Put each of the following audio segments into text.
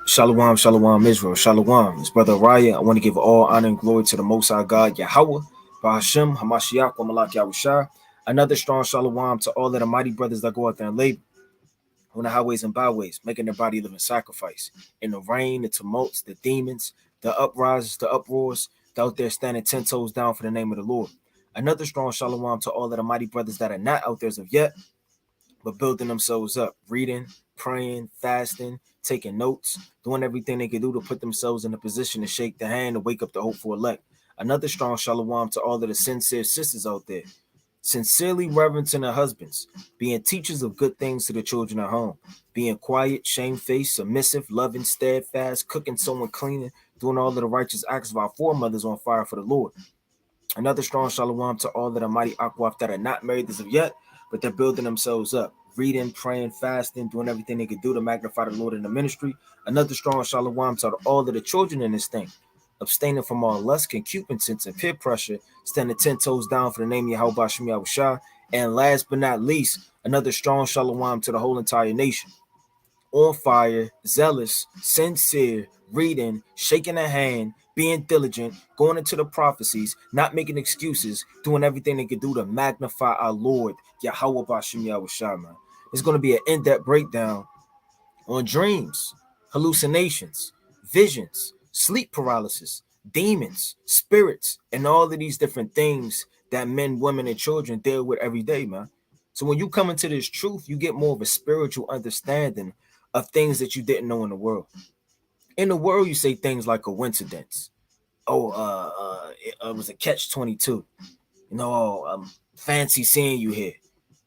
Shalom, shalom, Israel, shalom. It's Brother Raya. I want to give all honor and glory to the Most High God, Yahweh, Bahashem, Hamashiach, Wamalak Yahushua. Another strong shalom to all of the mighty brothers that go out there and labor on the highways and byways, making their body living sacrifice. In the rain, the tumults, the demons, the uprises, the uproars, they're out there standing 10 toes down for the name of the Lord. Another strong shalom to all of the mighty brothers that are not out there as of yet, but building themselves up, reading, praying, fasting, taking notes, doing everything they can do to put themselves in a position to shake the hand and wake up the hopeful elect. Another strong shalom to all of the sincere sisters out there, sincerely reverencing their husbands, being teachers of good things to the children at home, being quiet, shamefaced, submissive, loving, steadfast, cooking, sewing, cleaning, doing all of the righteous acts of our foremothers on fire for the Lord. Another strong shalom to all of the mighty Akwaf that are not married as of yet, but they're building themselves up, reading, praying, fasting, doing everything they can do to magnify the Lord in the ministry. Another strong shalom to all of the children in this thing, abstaining from all lust, concupiscence, and peer pressure, standing 10 toes down for the name of Yahweh Bashem Yahushua. And last but not least, another strong shalom to the whole entire nation. On fire, zealous, sincere, reading, shaking a hand, being diligent, going into the prophecies, not making excuses, doing everything they can do to magnify our Lord, Yahweh Bashem Yahushua, man. It's going to be an in-depth breakdown on dreams, hallucinations, visions, sleep paralysis, demons, spirits, and all of these different things that men, women, and children deal with every day, man. So when you come into this truth, you get more of a spiritual understanding of things that you didn't know in the world. In the world, you say things like coincidence. Oh, it was a catch-22. Fancy seeing you here.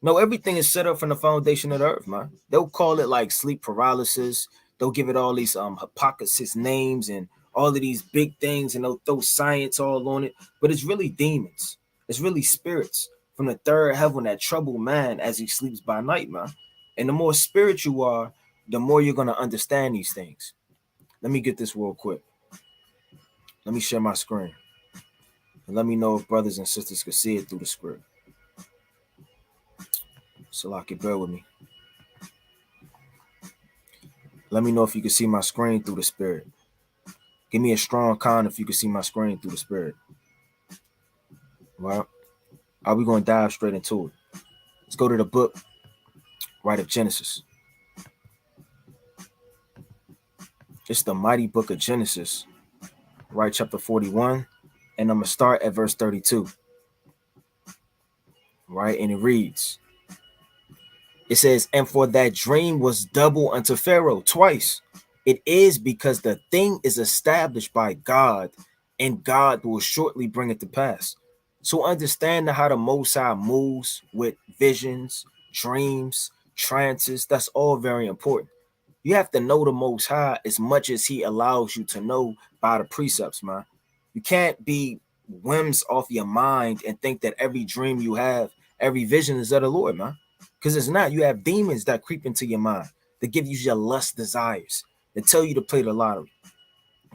No, everything is set up from the foundation of the earth, man. They'll call it like sleep paralysis. They'll give it all these hypocrisis names and all of these big things, and they'll throw science all on it. But it's really demons. It's really spirits from the third heaven that trouble man as he sleeps by night, man. And the more spirit you are, the more you're gonna understand these things. Let me get this real quick. Let me share my screen. And let me know if brothers and sisters could see it through the script. So I can bear with me. Let me know if you can see my screen through the spirit. Give me a strong con if you can see my screen through the spirit. Well, are we going to dive straight into it? Let's go to the book, right, of Genesis. It's the mighty book of Genesis, right, chapter 41, and I'm going to start at verse 32. Right, and it reads, it says, and for that dream was double unto Pharaoh twice. It is because the thing is established by God, and God will shortly bring it to pass. So understand how the Most High moves with visions, dreams, trances. That's all very important. You have to know the Most High as much as he allows you to know by the precepts, man. You can't be whims off your mind and think that every dream you have, every vision is of the Lord, man. Because it's not. You have demons that creep into your mind, that give you your lust desires, that tell you to play the lottery,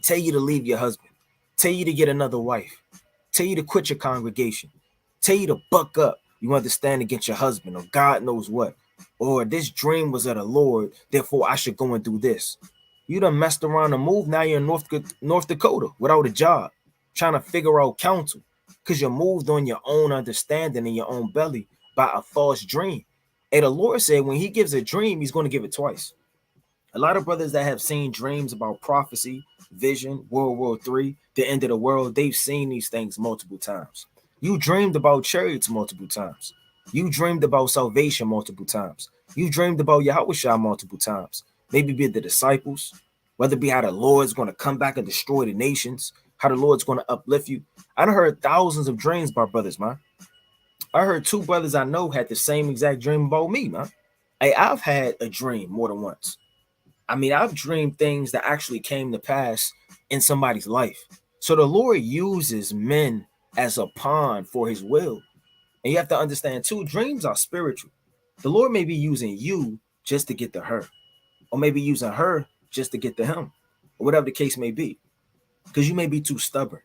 tell you to leave your husband, tell you to get another wife, tell you to quit your congregation, tell you to buck up, you understand, against your husband, or God knows what. Or this dream was of the Lord, therefore I should go and do this. You done messed around and moved. Now you're in North Dakota without a job, trying to figure out counsel, because you moved on your own understanding in your own belly by a false dream. And the Lord said when he gives a dream, he's going to give it twice. A lot of brothers that have seen dreams about prophecy, vision, World War III, the end of the world, they've seen these things multiple times. You dreamed about chariots multiple times. You dreamed about salvation multiple times. You dreamed about Yahushua multiple times. Maybe be the disciples, whether it be how the Lord's going to come back and destroy the nations, how the Lord's going to uplift you. I done heard thousands of dreams by brothers, man. I heard two brothers I know had the same exact dream about me, man. Hey, I've had a dream more than once. I mean, I've dreamed things that actually came to pass in somebody's life. So the Lord uses men as a pawn for his will. And you have to understand, too, dreams are spiritual. The Lord may be using you just to get to her, or maybe using her just to get to him, or whatever the case may be. Because you may be too stubborn.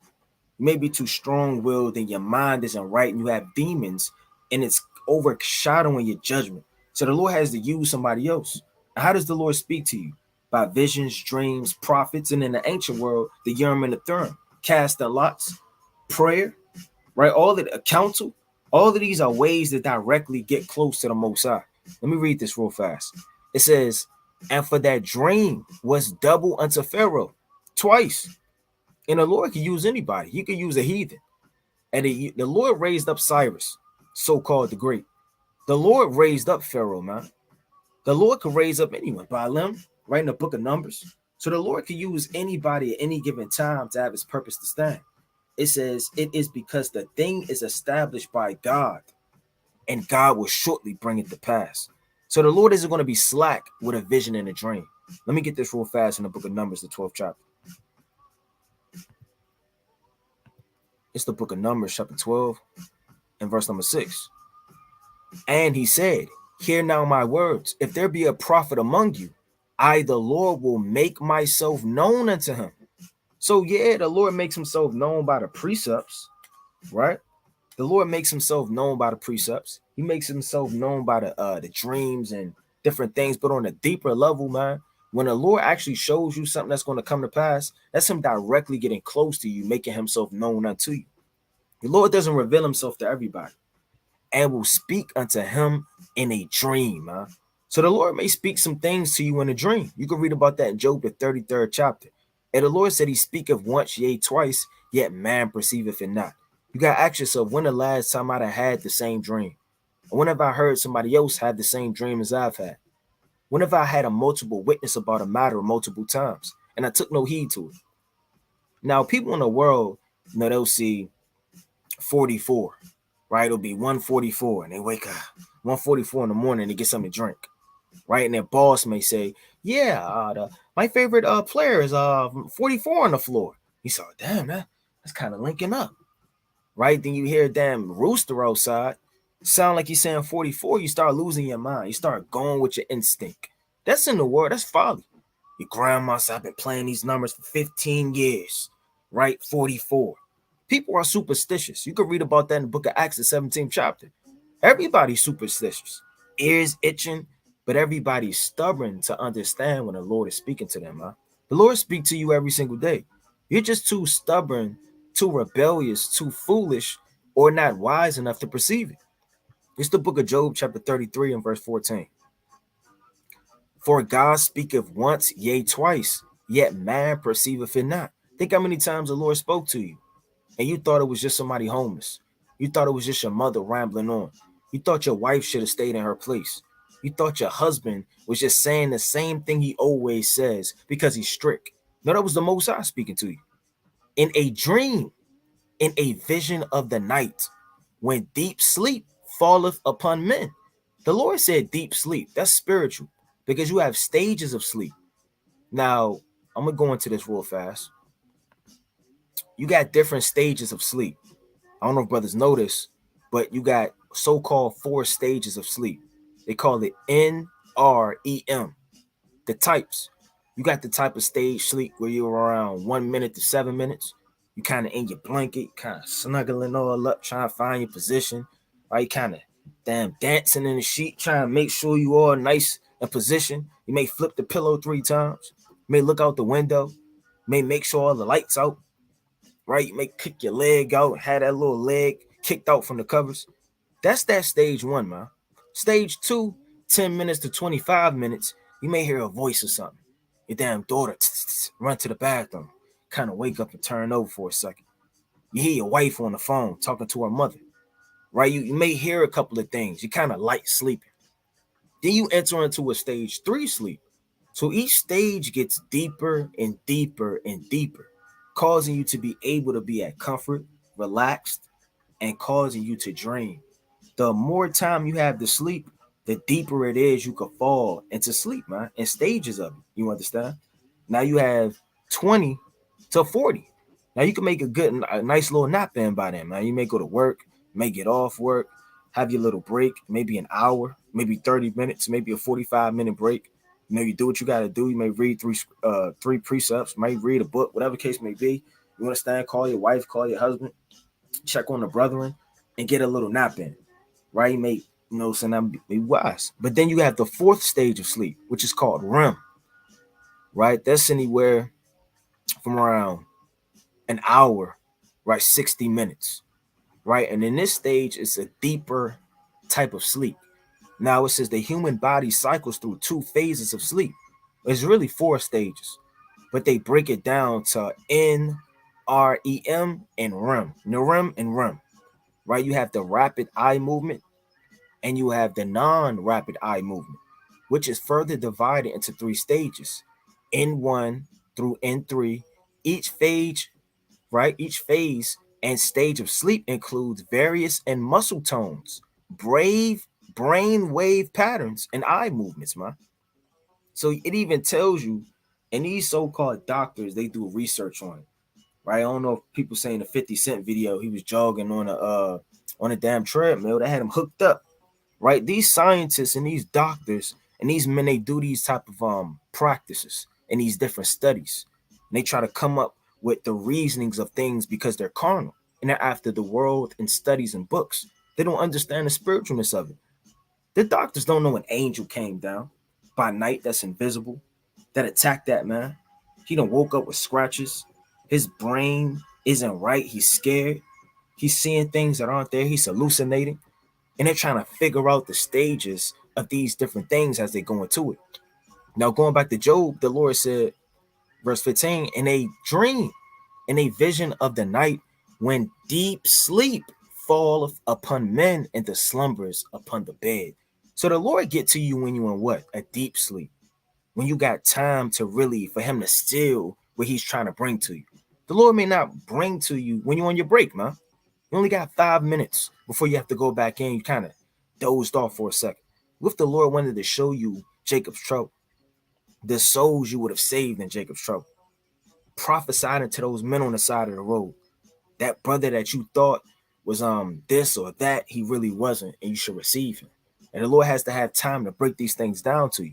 You may be too strong-willed, and your mind isn't right, and you have demons, and it's overshadowing your judgment. So the Lord has to use somebody else. How does the Lord speak to you? by visions, dreams, prophets, and in the ancient world, the Urim and the Thummim, cast the lots, prayer, right? All of the counsel, all of these are ways to directly get close to the Most High. Let me read this real fast. It says, and for that dream was double unto Pharaoh twice. And the Lord can use anybody. He could use a heathen. And the Lord raised up Cyrus, so-called the great. The Lord raised up Pharaoh, man. The Lord could raise up anyone. Balaam, right in the book of Numbers. So the Lord could use anybody at any given time to have his purpose to stand. It says, it is because the thing is established by God, and God will shortly bring it to pass. So the Lord isn't going to be slack with a vision and a dream. Let me get this real fast in the book of Numbers, the 12th chapter. It's the book of Numbers, chapter 12, and verse number 6. And he said, hear now my words. If there be a prophet among you, I, the Lord, will make myself known unto him. So yeah, the Lord makes himself known by the precepts, right? The Lord makes himself known by the precepts. He makes himself known by the dreams and different things. But on a deeper level, man, when the Lord actually shows you something that's going to come to pass, that's him directly getting close to you, making himself known unto you. The Lord doesn't reveal himself to everybody and will speak unto him in a dream, man. So the Lord may speak some things to you in a dream. You can read about that in Job, the 33rd chapter. And the Lord said he speaketh once, yea, twice, yet man perceiveth it not. You got to ask yourself, when the last time I had the same dream? When have I heard somebody else have the same dream as I've had? When have I had a multiple witness about a matter multiple times and I took no heed to it? Now, people in the world, they'll see 44, right? It'll be 144 and they wake up 144 in the morning to get something to drink, right? And their boss may say, yeah, my favorite player is 44 on the floor. You saw, damn, that's kind of linking up. Right? Then you hear a damn rooster outside. Sound like you're saying 44, you start losing your mind. You start going with your instinct. That's in the world. That's folly. Your grandma said, I've been playing these numbers for 15 years. Right? 44. People are superstitious. You can read about that in the book of Acts, the 17th chapter. Everybody's superstitious. Ears itching, but everybody's stubborn to understand when the Lord is speaking to them. Huh? The Lord speaks to you every single day. You're just too stubborn, too rebellious, too foolish, or not wise enough to perceive it. It's the book of Job, chapter 33 and verse 14. For God speaketh once, yea, twice, yet man perceiveth it not. Think how many times the Lord spoke to you, and you thought it was just somebody homeless. You thought it was just your mother rambling on. You thought your wife should have stayed in her place. You thought your husband was just saying the same thing he always says because he's strict. No, that was the Most High speaking to you. In a dream, in a vision of the night, when deep sleep falleth upon men. The Lord said deep sleep. That's spiritual because you have stages of sleep. Now, I'm going to go into this real fast. You got different stages of sleep. I don't know if brothers notice, but you got so-called 4 stages of sleep. They call it NREM. The types. You got the type of stage sleep where you're around 1 minute to 7 minutes. You kind of in your blanket, kind of snuggling all up, trying to find your position. Right, kind of dancing in the sheet, trying to make sure you are nice in position. You may flip the pillow 3 times. You may look out the window. You may make sure all the lights out. Right, you may kick your leg out, have that little leg kicked out from the covers. That's that stage 1, man. Stage 2, 10 minutes to 25 minutes. You may hear a voice or something. Your damn daughter run to the bathroom, kind of wake up and turn over for a second. You hear your wife on the phone talking to her mother, right? You may hear a couple of things. You kind of light sleeping. Then you enter into a stage 3 sleep. So each stage gets deeper and deeper and deeper, causing you to be able to be at comfort, relaxed, and causing you to dream. The more time you have to sleep, the deeper it is you could fall into sleep, man, in stages of it. You understand? Now you have 20 to 40. Now you can make a nice little nap in by then, man. You may go to work, may get off work, have your little break, maybe an hour, maybe 30 minutes, maybe a 45-minute break. You know, you do what you got to do. You may read three precepts, may read a book, whatever case may be. You understand? Call your wife, call your husband, check on the brethren, and get a little nap in. Right? Make, so now be wise. But then you have the 4th stage of sleep, which is called REM. right? That's anywhere from around an hour, right? 60 minutes, right? And in this stage, it's a deeper type of sleep. Now it says the human body cycles through two phases of sleep. It's really four stages, but they break it down to NREM and REM, NREM and REM, right? You have the rapid eye movement and you have the non-rapid eye movement, which is further divided into three stages, N1 through N3. Each phase, right? Each phase and stage of sleep includes various and muscle tones, brave brain wave patterns, and eye movements, man. So it even tells you, and these so-called doctors, they do research on it, right? I don't know if people saying the 50 Cent video, he was jogging on a damn treadmill that had him hooked up, right? These scientists and these doctors and these men, they do these type of practices and these different studies. And they try to come up with the reasonings of things because they're carnal and they're after the world and studies and books. They don't understand the spiritualness of it. The doctors don't know an angel came down by night that's invisible that attacked that man. He done woke up with scratches. His brain isn't right. He's scared. He's seeing things that aren't there. He's hallucinating. And they're trying to figure out the stages of these different things as they go into it. Now, going back to Job, the Lord said, verse 15, in a dream, in a vision of the night, when deep sleep falleth upon men and the slumbers upon the bed. So the Lord get to you when you in what? A deep sleep. When you got time to really, for him to steal what he's trying to bring to you. The Lord may not bring to you when you're on your break, man. You only got 5 minutes before you have to go back in. You kind of dozed off for a second. What if the Lord wanted to show you Jacob's trouble, the souls you would have saved in Jacob's trouble? Prophesied into those men on the side of the road. That brother that you thought was this or that, he really wasn't, and you should receive him. And the Lord has to have time to break these things down to you.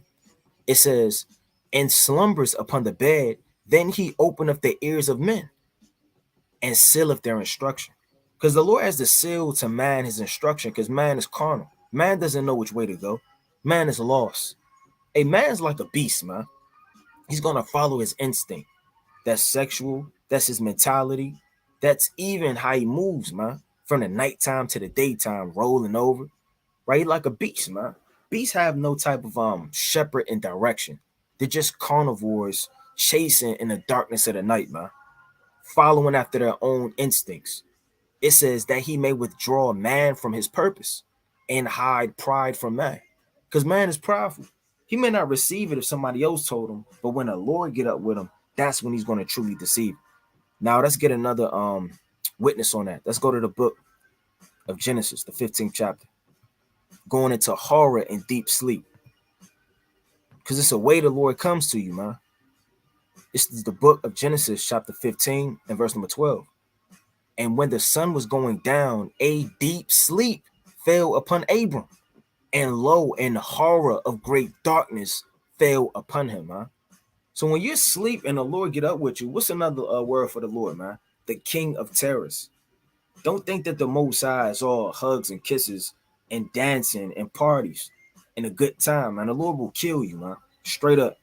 It says, and slumbers upon the bed, then he openeth the ears of men and sealeth their instruction. Because the Lord has to seal to man his instruction, because man is carnal. Man doesn't know which way to go. Man is lost. A man's like a beast, man. He's going to follow his instinct. That's sexual. That's his mentality. That's even how he moves, man. From the nighttime to the daytime, rolling over. Right? Like a beast, man. Beasts have no type of shepherd and direction. They're just carnivores chasing in the darkness of the night, man. Following after their own instincts. It says that he may withdraw man from his purpose and hide pride from man. Because man is prideful. He may not receive it if somebody else told him, but when the Lord get up with him, that's when he's going to truly deceive. Now let's get another witness on that. Let's go to the book of Genesis, the 15th chapter. Going into horror and deep sleep. Because it's a way the Lord comes to you, man. This is the book of Genesis, chapter 15 and verse number 12. And when the sun was going down, a deep sleep fell upon Abram. And lo, and horror of great darkness fell upon him, man. So when you sleep and the Lord get up with you, what's another word for the Lord, man? The King of Terrors. Don't think that the Most High is all hugs and kisses and dancing and parties and a good time, man. The Lord will kill you, man. Straight up.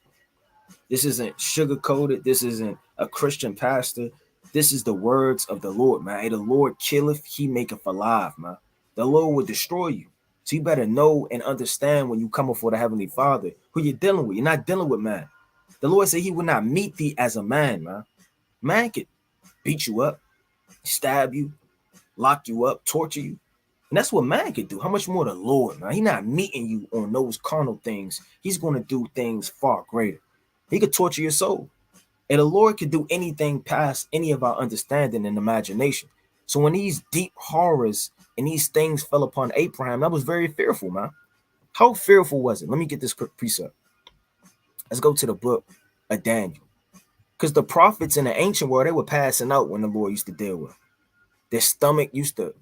This isn't sugar-coated. This isn't a Christian pastor. This is the words of the Lord, man. Hey, the Lord killeth, he maketh alive, man. The Lord will destroy you. So you better know and understand when you come before the Heavenly Father who you're dealing with. You're not dealing with man. The Lord said he would not meet thee as a man, man. Man could beat you up, stab you, lock you up, torture you. And that's what man could do. How much more the Lord, man? He's not meeting you on those carnal things. He's going to do things far greater. He could torture your soul. And the Lord could do anything past any of our understanding and imagination. So when these deep horrors and these things fell upon Abraham, that was very fearful, man. How fearful was it? Let me get this quick precept. Let's go to the book of Daniel. Because the prophets in the ancient world, they were passing out when the Lord used to deal with them. Their stomach used to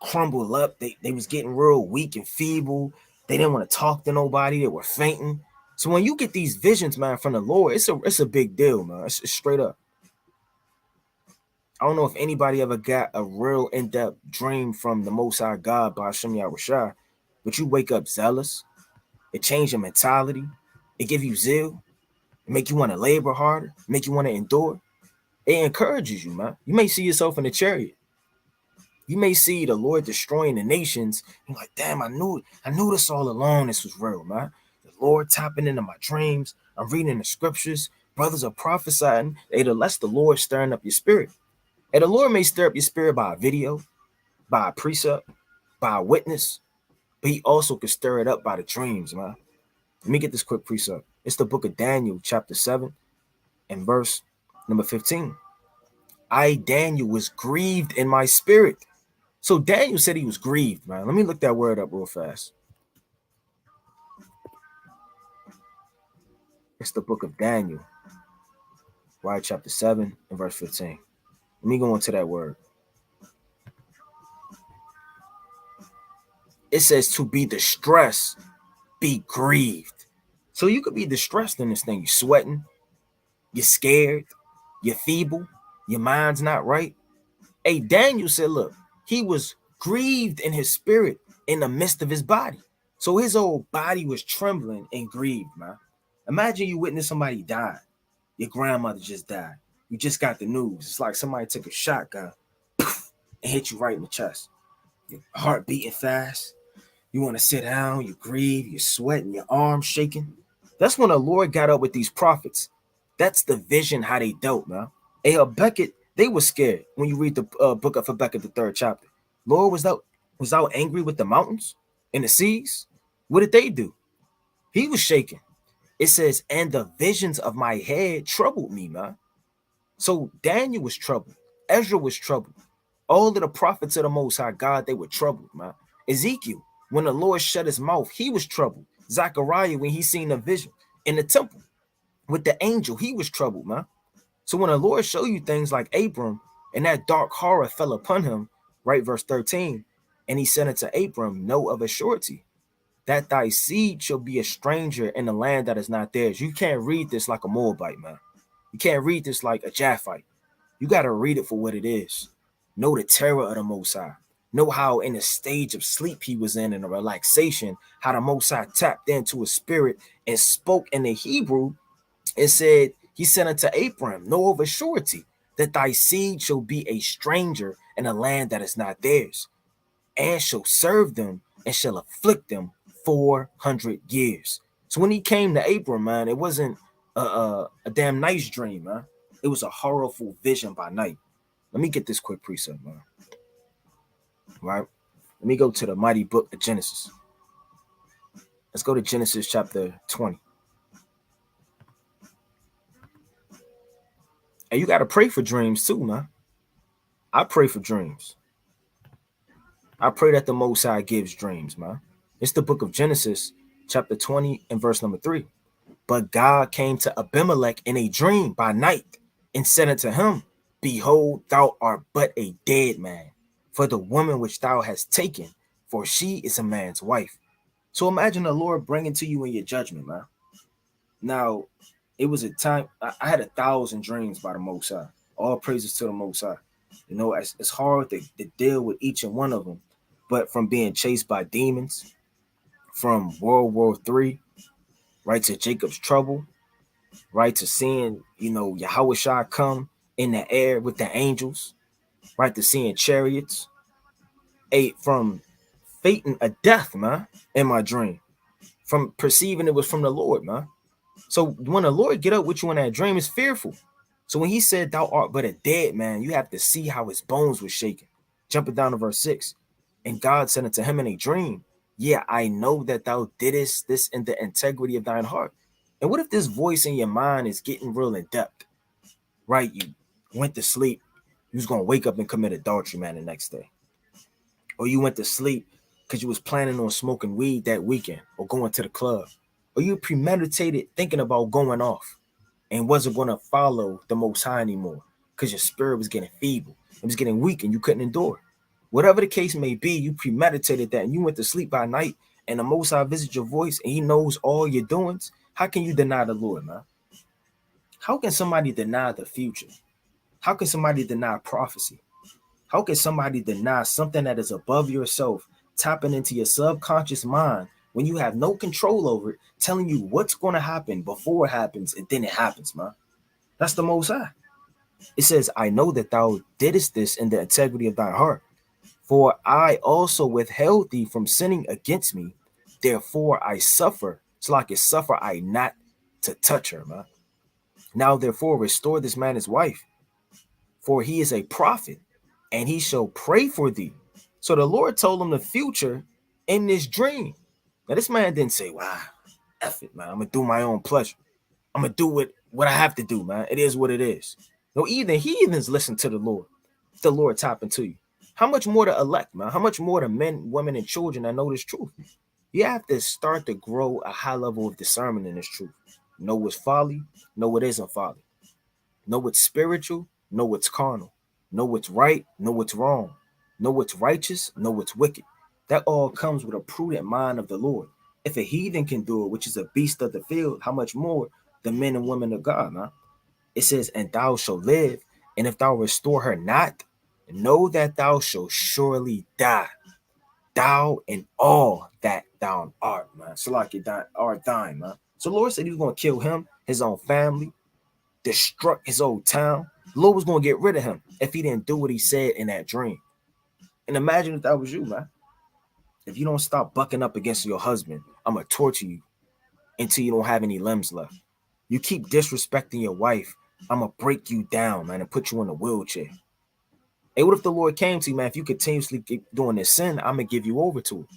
crumble up. They was getting real weak and feeble. They didn't want to talk to nobody. They were fainting. So when you get these visions, man, from the Lord, it's a big deal, man. It's straight up. I don't know if anybody ever got a real in-depth dream from the Most High God by Hashem Yahushua, but you wake up zealous. It changed your mentality. It give you zeal. make you want to labor harder, make you want to endure. It encourages you, man. You may see yourself in a chariot. You may see the Lord destroying the nations. You're like, damn, I knew this all along. This was real, man. The Lord tapping into my dreams. I'm reading the scriptures. Brothers are prophesying. Hey, that's the Lord stirring up your spirit. And the Lord may stir up your spirit by a video, by a precept, by a witness, but he also can stir it up by the dreams, man. Let me get this quick precept. It's the book of Daniel, chapter 7, and verse number 15. I, Daniel, was grieved in my spirit. So Daniel said he was grieved, man. Let me look that word up real fast. It's the book of Daniel, right? Chapter 7 and verse 15. Let me go into that word. It says to be distressed, be grieved. So you could be distressed in this thing. You're sweating, you're scared, you're feeble, your mind's not right. Hey, Daniel said, look, he was grieved in his spirit in the midst of his body. So his whole body was trembling and grieved, man. Imagine you witness somebody die. Your grandmother just died. You just got the news. It's like somebody took a shotgun and hit you right in the chest. Your heart beating fast. You want to sit down, you grieve, you're sweating, your arms shaking. That's when the Lord got up with these prophets. That's the vision how they dealt, man. Hey, Habakkuk, they were scared when you read the book of Habakkuk, the 3rd chapter. Lord was out angry with the mountains and the seas. What did they do? He was shaking. It says, and the visions of my head troubled me, man. So Daniel was troubled. Ezra was troubled. All of the prophets of the Most High God, they were troubled, man. Ezekiel, when the Lord shut his mouth, he was troubled. Zechariah, when he seen the vision in the temple with the angel, he was troubled, man. So when the Lord show you things like Abram and that dark horror fell upon him, right, verse 13, and he said unto Abram, know of a surety that thy seed shall be a stranger in the land that is not theirs. You can't read this like a Moabite, man. You can't read this like a Japhite. You got to read it for what it is. Know the terror of the Most High. Know how in the stage of sleep he was in a relaxation, how the Most High tapped into his spirit and spoke in the Hebrew and said, he said unto Abram, know of a surety that thy seed shall be a stranger in a land that is not theirs, and shall serve them and shall afflict them 400 years. So when he came to Abram, man, it wasn't a damn nice dream, man. It was a horrible vision by night. Let me get this quick precept, man. Right? Let me go to the mighty book of Genesis. Let's go to Genesis chapter 20. And you got to pray for dreams too, man. I pray for dreams. I pray that the Most High gives dreams, man. It's the book of Genesis, chapter 20 and verse number 3. But God came to Abimelech in a dream by night and said unto him, behold, thou art but a dead man, for the woman which thou hast taken, for she is a man's wife. So imagine the Lord bringing to you in your judgment, man. Now, it was a time, I had 1,000 dreams by the Most High. All praises to the Most High. You know, it's hard to deal with each and one of them. But from being chased by demons, from World War III, right, to Jacob's trouble, right, to seeing, Yahweh Shai come in the air with the angels, right, to seeing chariots, from fating a death, man, in my dream, from perceiving it was from the Lord, man. So when the Lord get up with you in that dream, it's fearful. So when he said, thou art but a dead man, you have to see how his bones were shaking. Jumping down to verse 6. And God said unto him in a dream, yeah, I know that thou didst this in the integrity of thine heart. And what if this voice in your mind is getting real in depth, right? You went to sleep. You was going to wake up and commit adultery, man, the next day. Or you went to sleep because you was planning on smoking weed that weekend or going to the club. Or you premeditated thinking about going off and wasn't going to follow the Most High anymore because your spirit was getting feeble. It was getting weak and you couldn't endure. Whatever the case may be, you premeditated that and you went to sleep by night and the Most High visits your voice and he knows all your doings. How can you deny the Lord, man? How can somebody deny the future? How can somebody deny prophecy? How can somebody deny something that is above yourself, tapping into your subconscious mind when you have no control over it, telling you what's going to happen before it happens, and then it happens, man. That's the Most High. It says, I know that thou didst this in the integrity of thy heart, for I also withheld thee from sinning against me. Therefore I suffer, so like it suffer I not to touch her, man. Now therefore restore this man his wife, for he is a prophet, and he shall pray for thee. So the Lord told him the future in this dream. Now this man didn't say, wow, F it, man. I'm gonna do my own pleasure. I'm gonna do what I have to do, man. It is what it is. No, even heathens listen to the Lord. If the Lord tapping to you. How much more to elect, man? How much more to men, women, and children that know this truth? You have to start to grow a high level of discernment in this truth. Know what's folly, know what isn't folly. Know what's spiritual, know what's carnal. Know what's right, know what's wrong. Know what's righteous, know what's wicked. That all comes with a prudent mind of the Lord. If a heathen can do it, which is a beast of the field, how much more the men and women of God, man? It says, and thou shalt live, and if thou restore her not, know that thou shalt surely die. Thou and all that thou art, man. So like you art thine, man. So the Lord said he was going to kill him, his own family, destruct his old town. The Lord was going to get rid of him if he didn't do what he said in that dream. And imagine if that was you, man. If you don't stop bucking up against your husband, I'm going to torture you until you don't have any limbs left. You keep disrespecting your wife, I'm going to break you down, man, and put you in a wheelchair. Hey, what if the Lord came to you, man? If you continuously keep doing this sin, I'm going to give you over to it.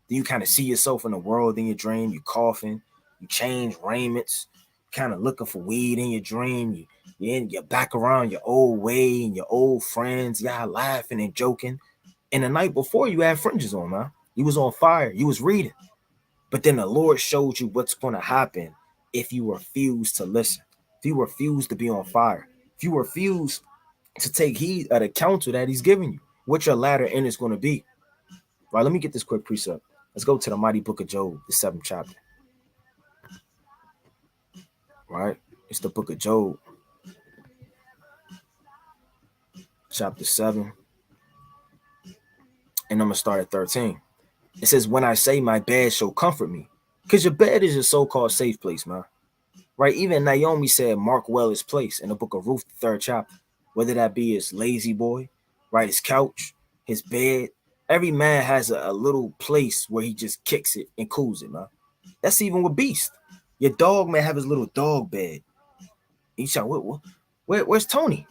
Then you kind of see yourself in the world in your dream. You coughing, you change raiments, kind of looking for weed in your dream. You're back around your old way and your old friends. Y'all laughing and joking. And the night before, you had fringes on, man. You was on fire. You was reading. But then the Lord showed you what's going to happen if you refuse to listen. If you refuse to be on fire. If you refuse to take heed of the counsel that he's giving you, what your latter end is going to be. Right, let me get this quick precept. Let's go to the mighty book of Job, the 7th chapter. Right? It's the book of Job, chapter 7. And I'm going to start at 13. It says, when I say my bed shall comfort me. Because your bed is your so-called safe place, man. Right? Even Naomi said, mark well his place in the book of Ruth, the 3rd chapter. Whether that be his lazy boy, right? His couch, his bed. Every man has a little place where he just kicks it and cools it, man. That's even with beast. Your dog may have his little dog bed. You shout, where's Tony?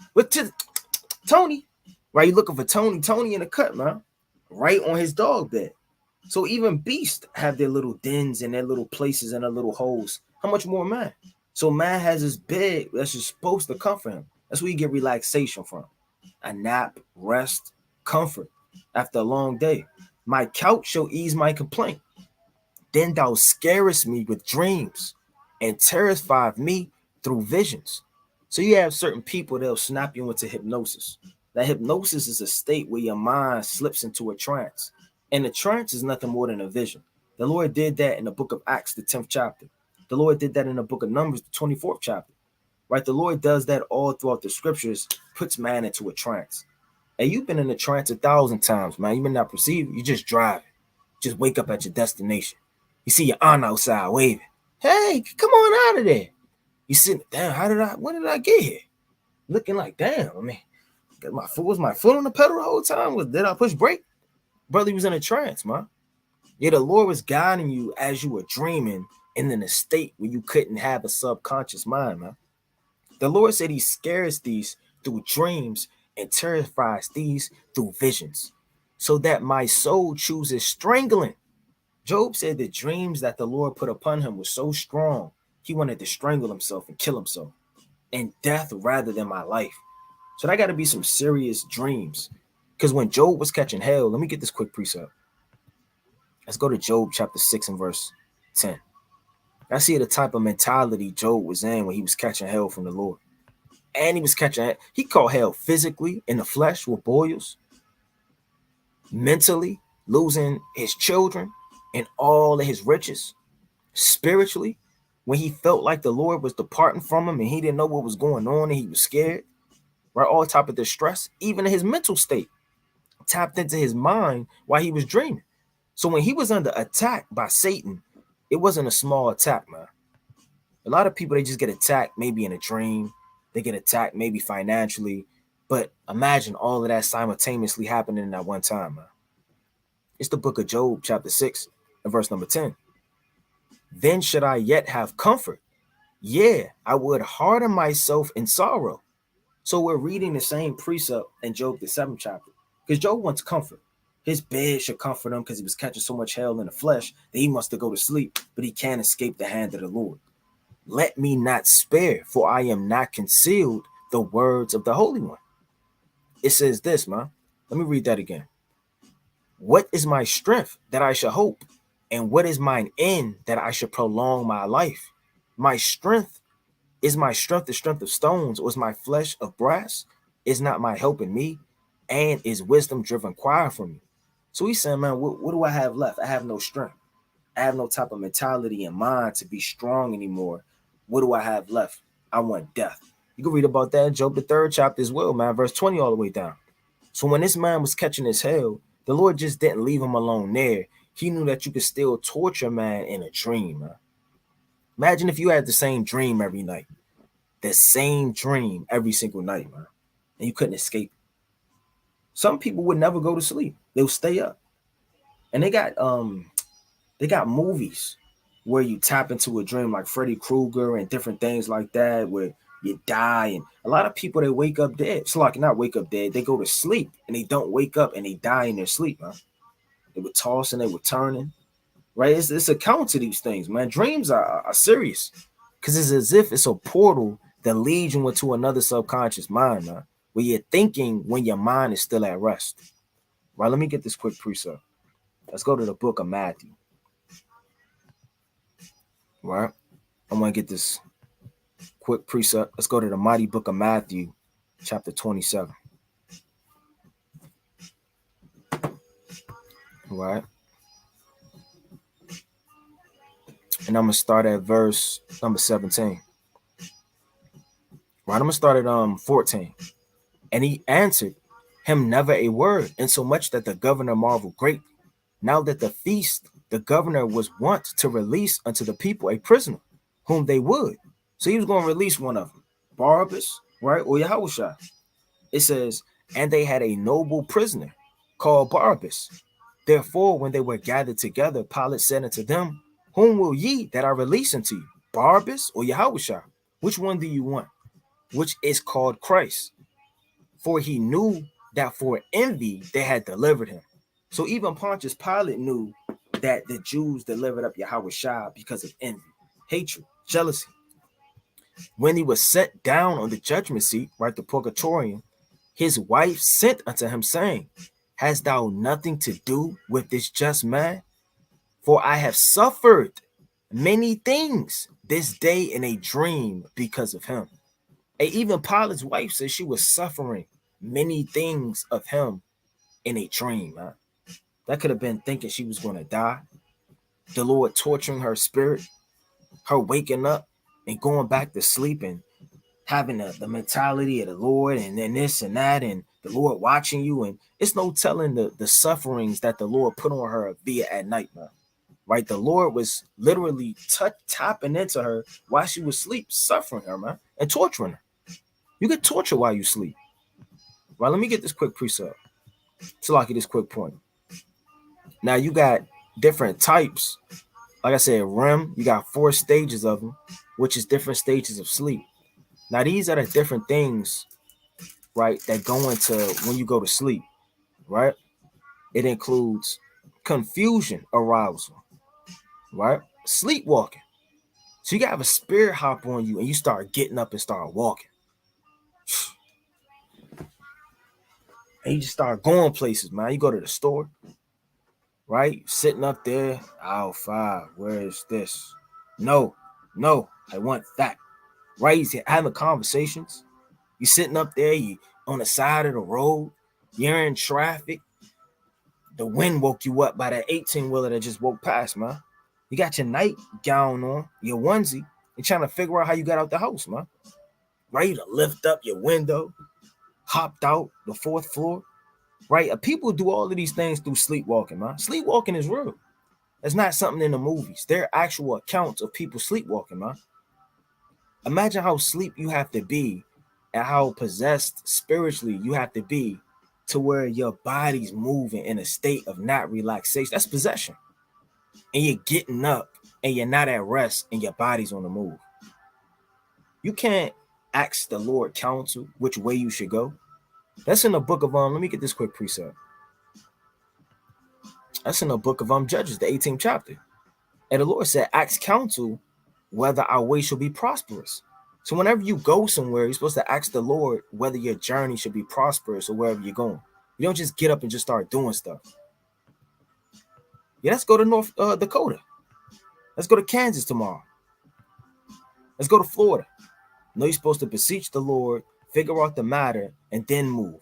Tony? Right? You looking for Tony in the cut, man. Right on his dog bed. So even beasts have their little dens and their little places and their little holes. How much more man? So man has his bed that's just supposed to comfort him. That's where you get relaxation from. A nap, rest, comfort after a long day. My couch shall ease my complaint. Then thou scarest me with dreams and terrified me through visions. So you have certain people that'll snap you into hypnosis. That hypnosis is a state where your mind slips into a trance. And the trance is nothing more than a vision. The Lord did that in the book of Acts, the 10th chapter. The Lord did that in the book of Numbers, the 24th chapter. Right? The Lord does that all throughout the scriptures, puts man into a trance. And you've been in a trance 1,000 times, man. You may not perceive it. You just drive. Just wake up at your destination. You see your aunt outside waving. Hey, come on out of there. You sit, damn, when did I get here? Looking like, damn, I mean, was my foot on the pedal the whole time? Did I push brake? Brother, he was in a trance, man. Yeah, the Lord was guiding you as you were dreaming and in a state where you couldn't have a subconscious mind, man. The Lord said he scares these through dreams and terrifies these through visions, so that my soul chooses strangling. Job said the dreams that the Lord put upon him were so strong, he wanted to strangle himself and kill himself, and death rather than my life. So that got to be some serious dreams. Because when Job was catching hell, let me get this quick precept. Let's go to Job chapter 6 and verse 10. I see the type of mentality Job was in when he was catching hell from the Lord. And he caught hell physically in the flesh with boils, mentally losing his children and all of his riches, spiritually when he felt like the Lord was departing from him and he didn't know what was going on and he was scared, right? All type of distress, even in his mental state, tapped into his mind while he was dreaming. So when he was under attack by Satan, it wasn't a small attack, man. A lot of people, they just get attacked maybe in a dream. They get attacked maybe financially. But imagine all of that simultaneously happening at one time, man. It's the book of Job, chapter 6, and verse number 10. Then should I yet have comfort? Yeah, I would harden myself in sorrow. So we're reading the same precept in Job, the 7th chapter. Because Job wants comfort. His bed should comfort him because he was catching so much hell in the flesh that he must to go to sleep, but he can't escape the hand of the Lord. Let me not spare, for I am not concealed, the words of the Holy One. It says this, man. Let me read that again. What is my strength that I should hope? And what is mine end that I should prolong my life? My strength, is my strength the strength of stones, or is my flesh of brass? Is not my help in me? And is wisdom driven choir from me? So he's saying, man, what do I have left? I have no strength. I have no type of mentality and mind to be strong anymore. What do I have left? I want death. You can read about that in Job, the 3rd chapter as well, man, verse 20 all the way down. So when this man was catching his hell, the Lord just didn't leave him alone there. He knew that you could still torture man in a dream, man. Imagine if you had the same dream every night. The same dream every single night, man. And you couldn't escape. Some people would never go to sleep. They'll stay up. And they got movies where you tap into a dream like Freddy Krueger and different things like that where you die. And a lot of people, they wake up dead. It's like not wake up dead. They go to sleep and they don't wake up and they die in their sleep, man. They were tossing, they were turning, right? It's account to these things, man. Dreams are serious because it's as if it's a portal that leads you into another subconscious mind, man, where you're thinking when your mind is still at rest. Right, let me get this quick precept. Let's go to the book of Matthew. Right, I want to get this quick precept. Let's go to the mighty book of Matthew, chapter 27. Right, and I'm gonna start at verse number 17. Right, I'm gonna start at 14. And he answered him never a word, insomuch that the governor marveled greatly. Now that the feast, the governor was wont to release unto the people a prisoner, whom they would. So he was going to release one of them, Barabbas, right, or Yahushua. It says, and they had a noble prisoner called Barabbas. Therefore, when they were gathered together, Pilate said unto them, whom will ye that I release unto you, Barabbas or Yahushua? Which one do you want? Which is called Christ. For he knew that for envy they had delivered him. So even Pontius Pilate knew that the Jews delivered up Yahushua because of envy, hatred, jealousy. When he was set down on the judgment seat, right, the purgatorium, his wife sent unto him, saying, hast thou nothing to do with this just man? For I have suffered many things this day in a dream because of him. And even Pilate's wife said she was suffering many things of him in a dream, man. That could have been thinking she was going to die. The Lord torturing her spirit, her waking up and going back to sleep and having the mentality of the Lord and then this and that and the Lord watching you. And it's no telling the sufferings that the Lord put on her via at night, man. Right? The Lord was literally tapping into her while she was asleep, suffering her, man, and torturing her. You get tortured while you sleep. Right? Let me get this quick precept. So, like this quick point. Now you got different types. Like I said, REM, you got 4 stages of them, which is different stages of sleep. Now these are the different things, right, that go into when you go to sleep, right? It includes confusion, arousal, right? Sleepwalking. So you got to have a spirit hop on you and you start getting up and start walking. And you just start going places, man. You go to the store, right? Sitting up there, aisle 5, where is this? No, I want that. Right? You're having conversations. You're sitting up there, you on the side of the road, you're in traffic. The wind woke you up by that 18-wheeler that just woke past, man. You got your nightgown on, your onesie, and trying to figure out how you got out the house, man. Ready to lift up your window, hopped out the 4th floor. right? People do all of these things through sleepwalking, man. Sleepwalking is real. It's not something in the movies. There are actual accounts of people sleepwalking, man. Imagine how sleep you have to be and how possessed spiritually you have to be to where your body's moving in a state of not relaxation. That's possession. And you're getting up and you're not at rest and your body's on the move. You can't ask the Lord counsel which way you should go. That's in the book of let me get this quick precept. That's in the book of Judges, the 18th chapter. And the Lord said, ask counsel whether our way shall be prosperous. So whenever you go somewhere, you're supposed to ask the Lord whether your journey should be prosperous or wherever you're going. You don't just get up and just start doing stuff. Yeah, let's go to North Dakota. Let's go to Kansas tomorrow. Let's go to Florida. No, you're supposed to beseech the Lord, figure out the matter, and then move.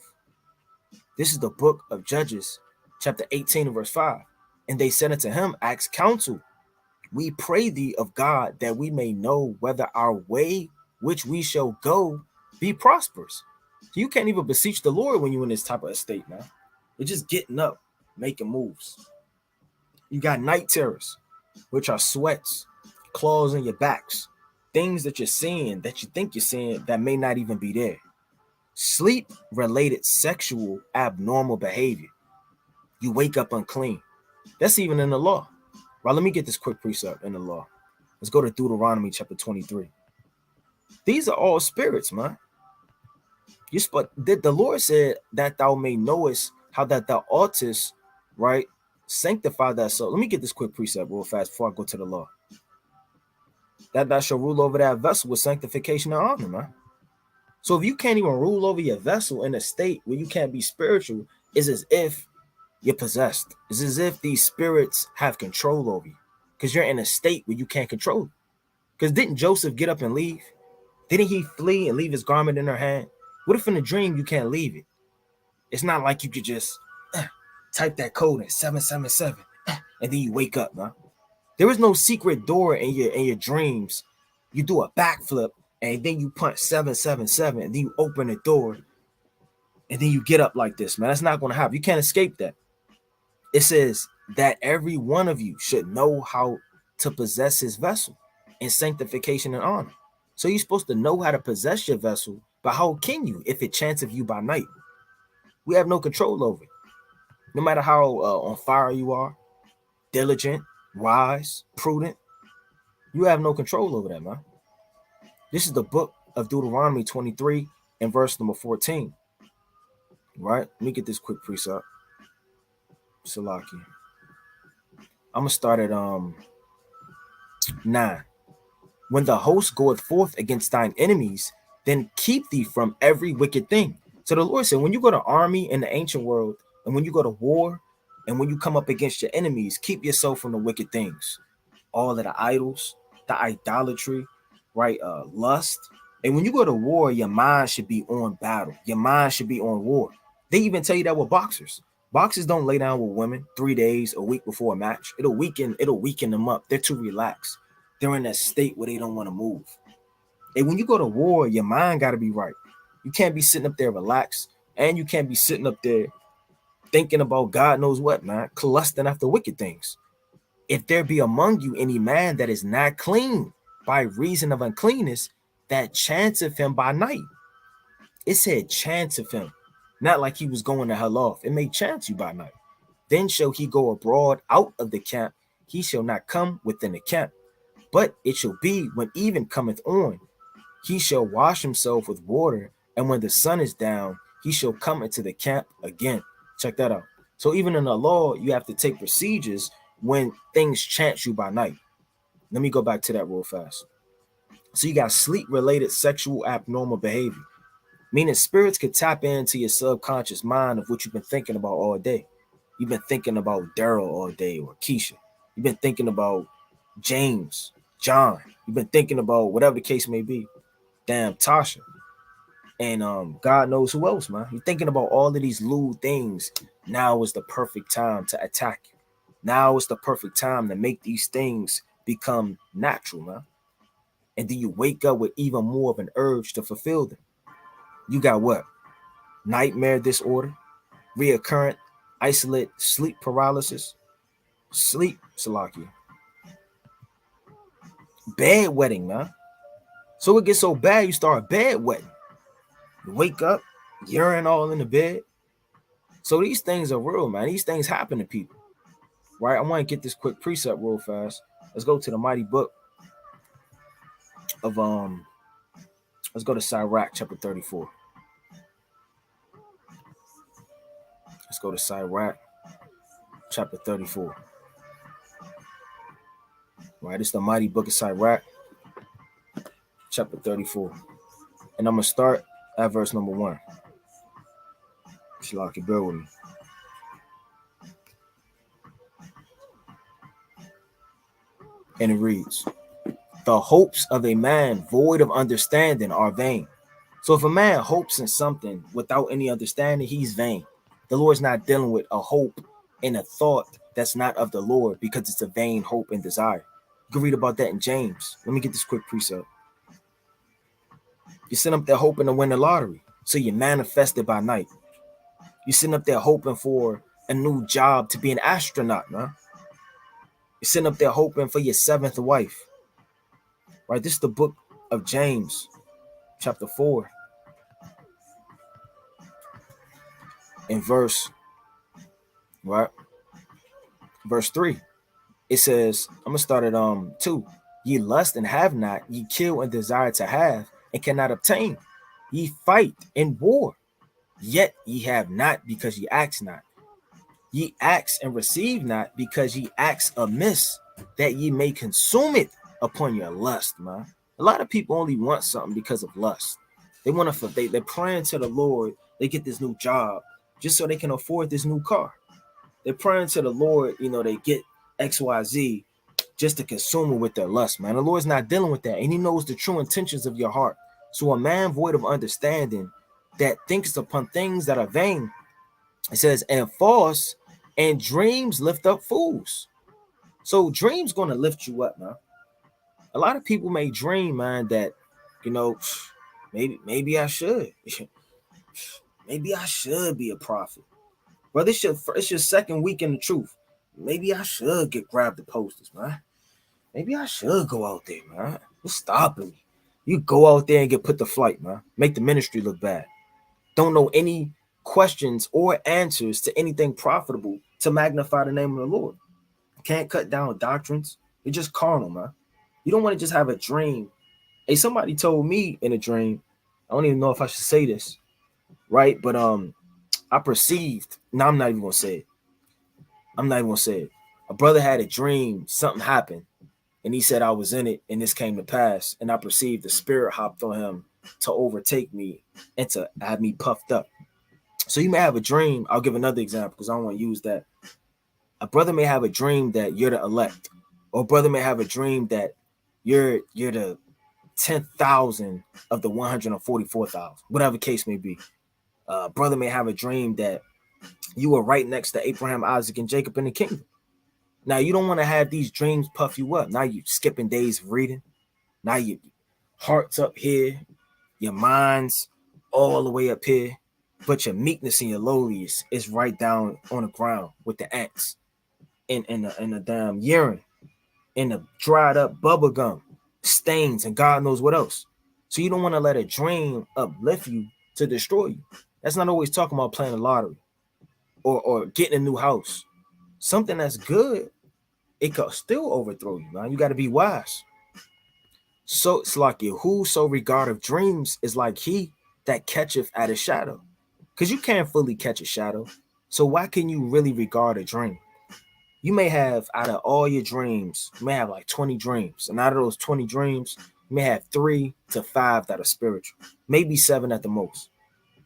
This is the book of Judges, chapter 18 and verse 5. And they said unto him, ask counsel. We pray thee of God that we may know whether our way which we shall go be prosperous. So you can't even beseech the Lord when you're in this type of state, man. You're just getting up, making moves. You got night terrors, which are sweats, claws in your backs, things that you're seeing that you think you're seeing that may not even be there. Sleep-related sexual abnormal behavior. You wake up unclean. That's even in the law. Right, let me get this quick precept in the law. Let's go to Deuteronomy chapter 23. These are all spirits, man. The Lord said that thou may knowest how that thou oughtest, right, sanctify that soul. Let me get this quick precept real fast before I go to the law. That thou shall rule over that vessel with sanctification and honor, man. So if you can't even rule over your vessel in a state where you can't be spiritual, it's as if you're possessed. It's as if these spirits have control over you because you're in a state where you can't control it. Because didn't Joseph get up and leave? Didn't he flee and leave his garment in her hand? What if in a dream you can't leave it? It's not like you could just type that code in 777 and then you wake up, man. There is no secret door in your dreams. You do a backflip and then you punch 777 and then you open the door and then you get up like this, man. That's not going to happen. You can't escape that. It says that every one of you should know how to possess his vessel in sanctification and honor. So you're supposed to know how to possess your vessel, but how can you if it chance of you by night? We have no control over it. No matter how on fire you are, diligent, wise, prudent, you have no control over that, man. This is the book of Deuteronomy 23 and verse number 14. Right? Let me get this quick precept. Salaki. I'm gonna start at 9. When the host goeth forth against thine enemies, then keep thee from every wicked thing. So the Lord said, when you go to army in the ancient world, and when you go to war, and when you come up against your enemies, keep yourself from the wicked things. All of the idols, the idolatry, right? Lust. And when you go to war, your mind should be on battle. Your mind should be on war. They even tell you that with boxers. Boxers don't lay down with women 3 days, a week before a match. It'll weaken them up. They're too relaxed. They're in that state where they don't want to move. And when you go to war, your mind got to be right. You can't be sitting up there relaxed, and you can't be sitting up there thinking about God knows what, man, lusting after wicked things. If there be among you any man that is not clean by reason of uncleanness, that chanceth him by night. It said chance of him, not like he was going to hell off. It may chance you by night. Then shall he go abroad out of the camp. He shall not come within the camp. But it shall be when even cometh on, he shall wash himself with water, and when the sun is down, he shall come into the camp again. Check that out. So even in the law, you have to take procedures when things chance you by night. Let me go back to that real fast. So you got sleep-related sexual abnormal behavior, meaning spirits could tap into your subconscious mind of what you've been thinking about all day. You've been thinking about Daryl all day, or Keisha. You've been thinking about James, John. You've been thinking about whatever the case may be. Damn, Tasha. And God knows who else, man. You're thinking about all of these lewd things. Now is the perfect time to attack you. Now is the perfect time to make these things become natural, man. And then you wake up with even more of an urge to fulfill them. You got what? Nightmare disorder, reoccurrent, isolate, sleep paralysis, sleep, Salaki, bedwetting, man. So it gets so bad, you start bedwetting. You wake up, urine all in the bed. So these things are real, man. These things happen to people, right? I want to get this quick precept real fast. Let's go to the mighty book of let's go to Sirach chapter 34. Let's go to Sirach chapter 34. Right, it's the mighty book of Sirach chapter 34. And I'm gonna start at verse number 1. Shalaki, bear with me. And it reads, the hopes of a man void of understanding are vain. So if a man hopes in something without any understanding, he's vain. The Lord's not dealing with a hope and a thought that's not of the Lord, because it's a vain hope and desire. You can read about that in James. Let me get this quick precept. You sitting up there hoping to win the lottery, so you manifest it by night. You sitting up there hoping for a new job to be an astronaut, man. You're sitting up there hoping for your 7th wife. Right? This is the book of James, chapter 4. In verse 3. It says, I'm gonna start at 2. Ye lust and have not, ye kill and desire to have, and cannot obtain. Ye fight in war, yet ye have not, because ye ask not. Ye ask and receive not, because ye ask amiss, that ye may consume it upon your lust, man. A lot of people only want something because of lust. They want to, they're praying to the Lord, they get this new job just so they can afford this new car. They're praying to the Lord, they get XYZ just to consume it with their lust, man. The Lord's not dealing with that, and he knows the true intentions of your heart. So a man void of understanding that thinks upon things that are vain, it says, and false, and dreams lift up fools. So dreams going to lift you up, man. A lot of people may dream, man, that, maybe I should. Maybe I should be a prophet. Brother, it's your second week in the truth. Maybe I should grab the posters, man. Maybe I should go out there, man. What's stopping me? You go out there and get put to flight, man. Make the ministry look bad. Don't know any questions or answers to anything profitable to magnify the name of the Lord. Can't cut down doctrines. You're just carnal, man. You don't want to just have a dream. Hey, somebody told me in a dream, I don't even know if I should say this, right? But I perceived, no, I'm not even gonna say it. A brother had a dream, something happened, and he said I was in it, and this came to pass, and I perceived the spirit hopped on him to overtake me and to have me puffed up. So you may have a dream. I'll give another example because I don't want to use that. A brother may have a dream that you're the elect, or a brother may have a dream that you're the 10,000 of the 144,000, whatever case may be. Brother may have a dream that you were right next to Abraham, Isaac, and Jacob in the kingdom. Now, you don't want to have these dreams puff you up. Now you skipping days of reading. Now your heart's up here, your mind's all the way up here, but your meekness and your lowliness is right down on the ground with the ants and the damn urine and the dried up bubble gum, stains, and God knows what else. So you don't want to let a dream uplift you to destroy you. That's not always talking about playing the lottery or getting a new house. Something that's good, it could still overthrow you, man. You got to be wise. So it's like whoso regardeth dreams is like he that catcheth at a shadow. Because you can't fully catch a shadow. So why can you really regard a dream? You may have, out of all your dreams, you may have like 20 dreams. And out of those 20 dreams, you may have 3 to 5 that are spiritual. Maybe 7 at the most.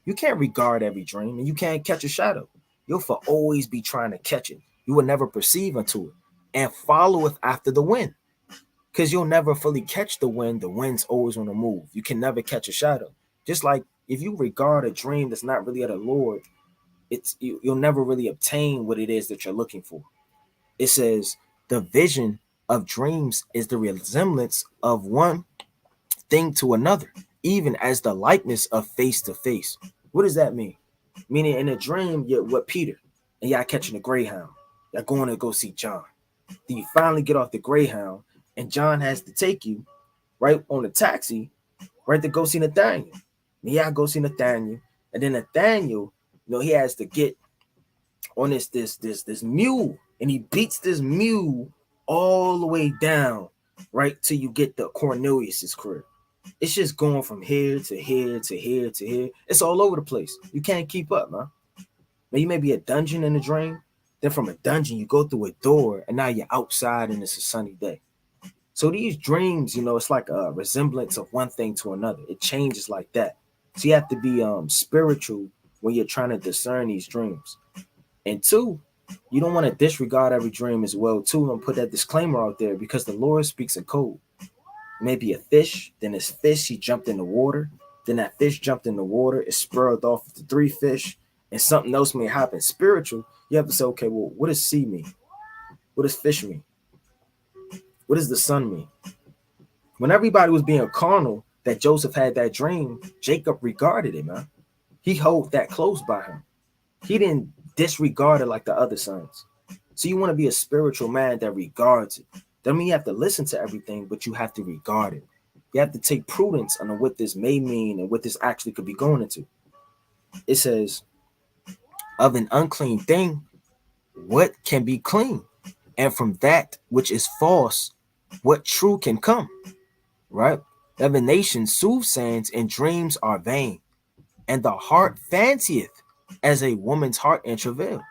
You can't regard every dream, and you can't catch a shadow. You'll for always be trying to catch it. You will never perceive unto it. And followeth after the wind. Because you'll never fully catch the wind. The wind's always on the move. You can never catch a shadow. Just like if you regard a dream that's not really of the Lord, you'll never really obtain what it is that you're looking for. It says the vision of dreams is the resemblance of one thing to another, even as the likeness of face to face. What does that mean? Meaning in a dream, you're with Peter and y'all catching a Greyhound. Y'all going to go see John. Then you finally get off the Greyhound and John has to take you right on a taxi, right, to go see Nathaniel. And y'all go see Nathaniel. And then Nathaniel, he has to get on this mule, and he beats this mule all the way down, right, till you get to Cornelius's crib. It's just going from here to here to here to here. It's all over the place. You can't keep up, man. Now you may be a dungeon in a dream. Then from a dungeon, you go through a door, and now you're outside, and it's a sunny day. So these dreams, it's like a resemblance of one thing to another. It changes like that. So you have to be spiritual when you're trying to discern these dreams. And two, you don't want to disregard every dream as well, too, and put that disclaimer out there, because the Lord speaks in code. Maybe a fish, then this fish, he jumped in the water. Then that fish jumped in the water, it spurred off to 3 fish, and something else may happen. Spiritual, you have to say, okay, well, what does sea mean? What does fish mean? What does the sun mean? When everybody was being carnal, that Joseph had that dream, Jacob regarded it, man. He held that close by him. He didn't disregard it like the other sons. So you want to be a spiritual man that regards it. Doesn't mean you have to listen to everything, but you have to regard it. You have to take prudence on what this may mean and what this actually could be going into. It says, of an unclean thing, what can be clean? And from that which is false, what true can come? Right? Divination, soothsayings, and dreams are vain, and the heart fancieth as a woman's heart in travail.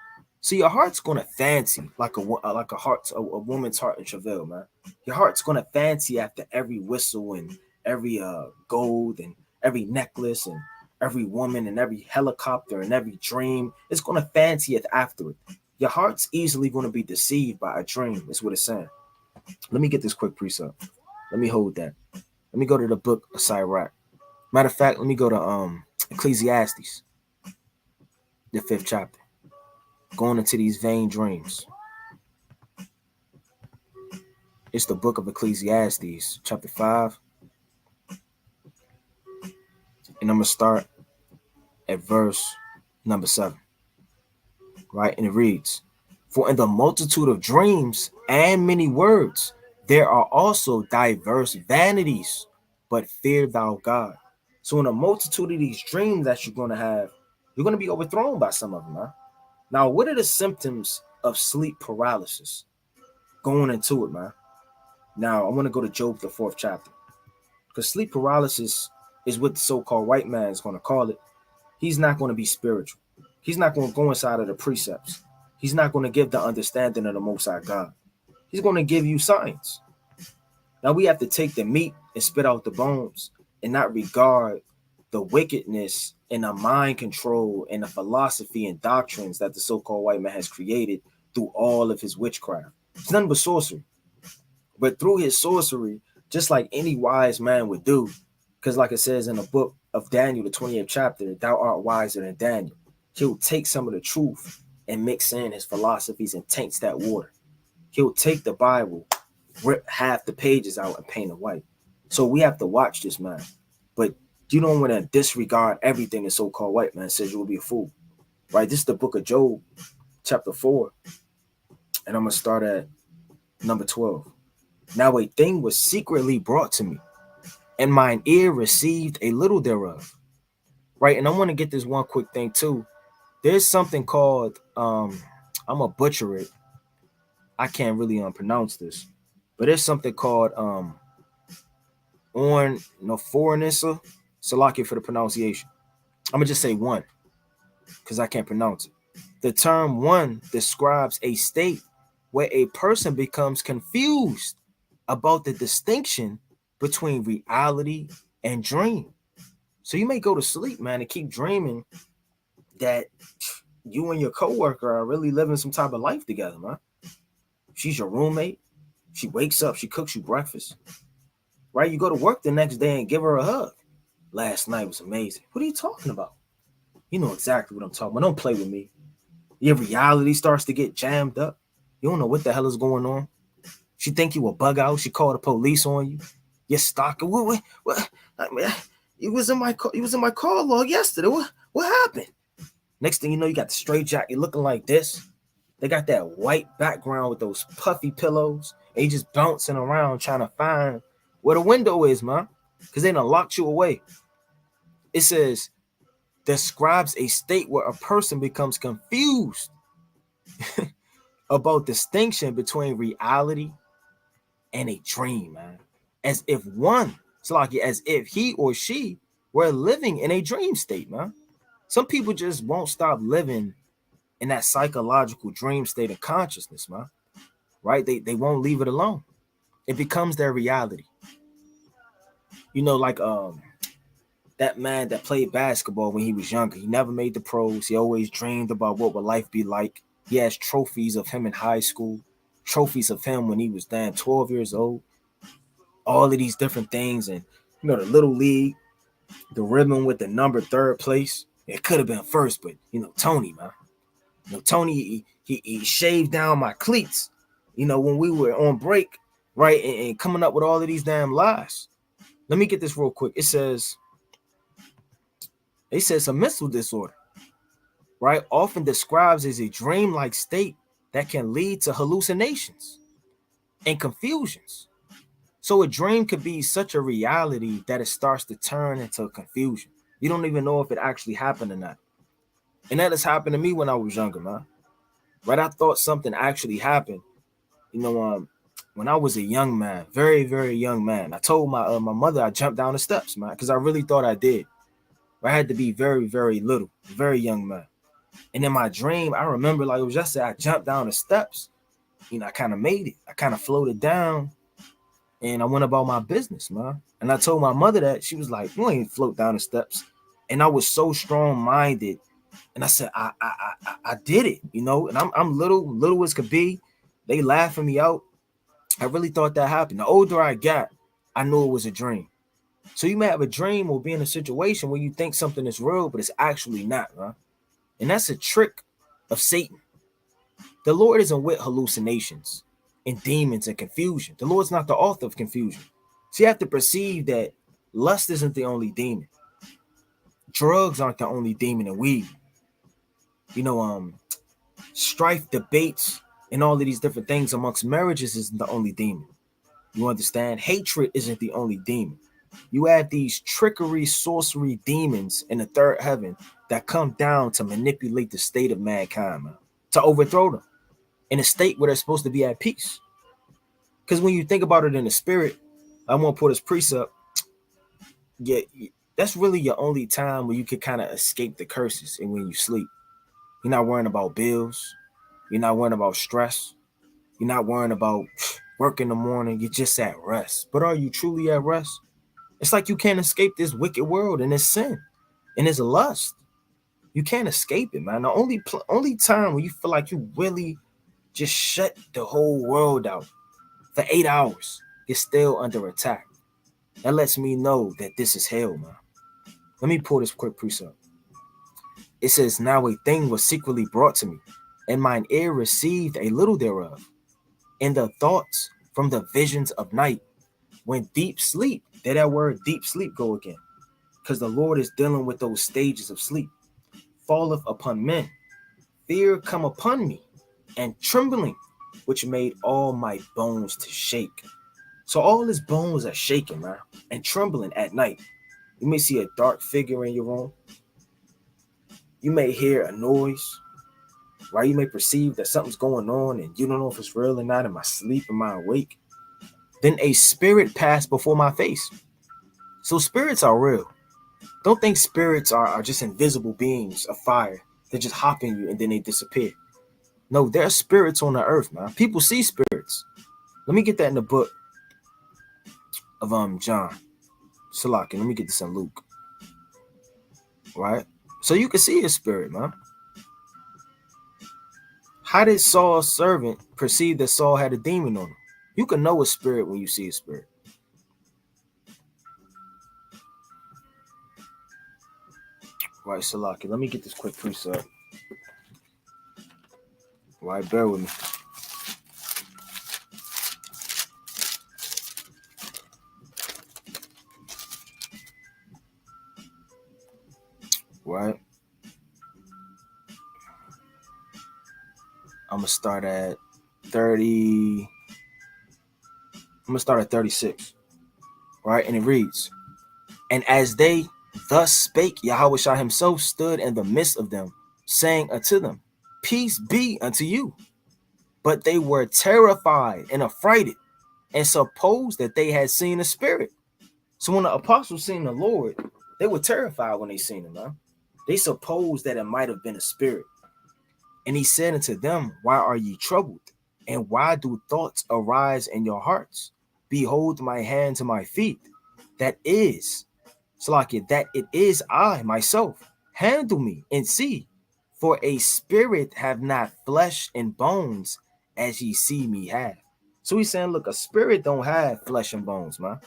So your heart's gonna fancy like a woman's heart in travail, man. Your heart's gonna fancy after every whistle and every gold and every necklace and every woman and every helicopter and every dream. It's gonna fancy it after it. Your heart's easily gonna be deceived by a dream. Is what it's saying. Let me get this quick precept. Let me hold that. Let me go to the book of Sirach. Matter of fact, let me go to Ecclesiastes, the 5th chapter. Going into these vain dreams. It's the book of Ecclesiastes, chapter 5. And I'm going to start at verse number 7. Right? And it reads, for in the multitude of dreams and many words, there are also diverse vanities, but fear thou God. So in a multitude of these dreams that you're going to have, you're going to be overthrown by some of them, huh? Now, what are the symptoms of sleep paralysis? Going into it, man. Now, I want to go to Job, the 4th chapter. Because sleep paralysis is what the so-called white man is going to call it. He's not going to be spiritual. He's not going to go inside of the precepts. He's not going to give the understanding of the Most High God. He's going to give you signs. Now, we have to take the meat and spit out the bones and not regard the wickedness and the mind control and the philosophy and doctrines that the so-called white man has created through all of his witchcraft. It's nothing but sorcery. But through his sorcery, just like any wise man would do, because like it says in the book of Daniel, the 28th chapter, thou art wiser than Daniel. He'll take some of the truth and mix in his philosophies and taints that water. He'll take the Bible, rip half the pages out and paint it white. So we have to watch this man. But you don't want to disregard everything the so-called white man says. You will be a fool. Right? This is the book of Job, chapter 4. And I'm going to start at number 12. Now a thing was secretly brought to me, and mine ear received a little thereof. Right? And I want to get this one quick thing too. There's something called, I'm going to butcher it. I can't really pronounce this. But there's something called Foreignness. Salaki for the pronunciation. I'm going to just say one, because I can't pronounce it. The term one describes a state where a person becomes confused about the distinction between reality and dream. So you may go to sleep, man, and keep dreaming that you and your coworker are really living some type of life together, man. She's your roommate. She wakes up, she cooks you breakfast. Right? You go to work the next day and give her a hug. Last night was amazing. What are you talking about? You know exactly what I'm talking about. Don't play with me. Your reality starts to get jammed up. You don't know what the hell is going on. She think you a bug out. She called the police on you. You're stalking. What? I mean, you was in my car log yesterday. What happened? Next thing you know, you got the straight jacket looking like this. They got that white background with those puffy pillows. And you just bouncing around trying to find where the window is, man. Because they done locked you away. It says, describes a state where a person becomes confused about distinction between reality and a dream, man. As if one, Salaki, as if he or she were living in a dream state, man. Some people just won't stop living in that psychological dream state of consciousness, man. Right? They won't leave it alone. It becomes their reality. You know, like that man that played basketball when he was younger. He never made the pros. He always dreamed about what would life be like. He has trophies of him in high school, trophies of him when he was then 12 years old. All of these different things, and you know, the little league, the ribbon with the number third place. It could have been first, but you know, Tony, man. You know, Tony, he shaved down my cleats, you know, when we were on break, right? And coming up with all of these damn lies. Let me get this real quick. It says a mental disorder, right? Often describes as a dream-like state that can lead to hallucinations and confusions. So a dream could be such a reality that it starts to turn into confusion. You don't even know if it actually happened or not. And that has happened to me when I was younger, man. Right? I thought something actually happened. You know, when I was a young man, very, very young man, I told my mother I jumped down the steps, man, because I really thought I did. I had to be very, very little, very young man. And in my dream, I remember like it was just I jumped down the steps. You know, I kind of made it. I kind of floated down and I went about my business, man. And I told my mother that. She was like, "You ain't float down the steps." And I was so strong-minded. And I said, I did it, you know, and I'm little as could be. They laughing me out. I really thought that happened. The older I got, I knew it was a dream. So you may have a dream or be in a situation where you think something is real, but it's actually not, huh? And that's a trick of Satan. The Lord isn't with hallucinations and demons and confusion. The Lord's not the author of confusion. So you have to perceive that lust isn't the only demon. Drugs aren't the only demon, and weed. You know, strife, debates, and all of these different things amongst marriages isn't the only demon. You understand? Hatred isn't the only demon. You have these trickery, sorcery demons in the third heaven that come down to manipulate the state of mankind, man, to overthrow them in a state where they're supposed to be at peace. Because when you think about it in the spirit, I won't put this precept. Yeah, that's really your only time where you can kind of escape the curses and when you sleep. You're not worrying about bills. You're not worrying about stress. You're not worrying about work in the morning. You're just at rest. But are you truly at rest? It's like you can't escape this wicked world and its sin and its lust. You can't escape it, man. The only time when you feel like you really just shut the whole world out for 8 hours, it's still under attack. That lets me know that this is hell, man. Let me pull this quick precept. It says, "Now a thing was secretly brought to me, and mine ear received a little thereof, and the thoughts from the visions of night, when deep sleep," there that word deep sleep go again, because the Lord is dealing with those stages of sleep, "falleth upon men. Fear come upon me, and trembling, which made all my bones to shake." So all his bones are shaking, man, and trembling at night. You may see a dark figure in your room. You may hear a noise, right? You may perceive that something's going on and you don't know if it's real or not. Am I asleep? Am I awake? Then a spirit passed before my face. So spirits are real. Don't think spirits are just invisible beings of fire. They just hop in you and then they disappear. No, there are spirits on the earth, man. People see spirits. Let me get that in the book of John. Salaki. Let me get this in Luke. Right? So you can see a spirit, man. How did Saul's servant perceive that Saul had a demon on him? You can know a spirit when you see a spirit. Right, Salaki. Let me get this quick precept. Right, bear with me. Right. I'm gonna start at 30. I'm gonna start at 36. Right, and it reads, "And as they thus spake, Yahweh Shah himself stood in the midst of them, saying unto them, Peace be unto you. But they were terrified and affrighted, and supposed that they had seen a spirit." So when the apostles seen the Lord, they were terrified when they seen him. Huh? They supposed that it might have been a spirit. And he said unto them, Why are ye troubled? And why do thoughts arise in your hearts? Behold my hands and my feet. That is, Salakia, that it is I myself. Handle me and see. For a spirit have not flesh and bones, as ye see me have. So he's saying, look, a spirit don't have flesh and bones, man.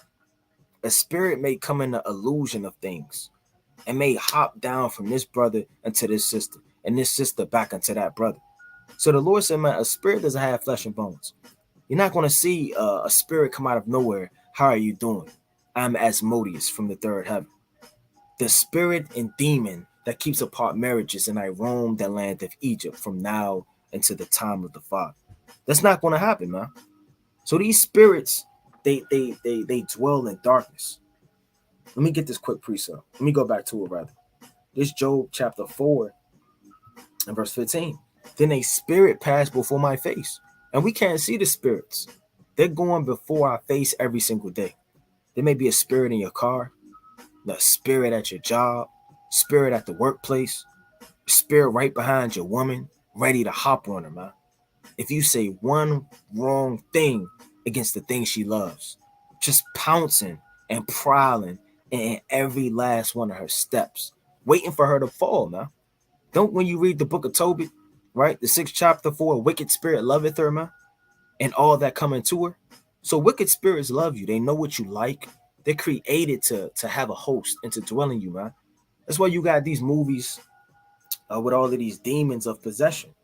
A spirit may come in the illusion of things and may hop down from this brother into this sister, and this sister back into that brother. So the Lord said, man, a spirit doesn't have flesh and bones. You're not going to see a spirit come out of nowhere. How are you doing? I'm Asmodeus from the third heaven. The spirit and demon that keeps apart marriages, and I roam the land of Egypt from now into the time of the Father. That's not going to happen, man. So these spirits, they dwell in darkness. Let me get this quick precept. Let me go back to it rather. This Job chapter 4 and verse 15. Then a spirit passed before my face. And we can't see the spirits. They're going before our face every single day. There may be a spirit in your car, a spirit at your job, spirit at the workplace, spirit right behind your woman, ready to hop on her, man. If you say one wrong thing against the thing she loves, just pouncing and prowling in every last one of her steps, waiting for her to fall, man. Don't, when you read the book of Tobit, right, the 6th chapter, for a wicked spirit loveth her, man, and all that come into her. So wicked spirits love you. They know what you like. They're created to have a host and to dwell in you, man. That's why you got these movies with all of these demons of possession.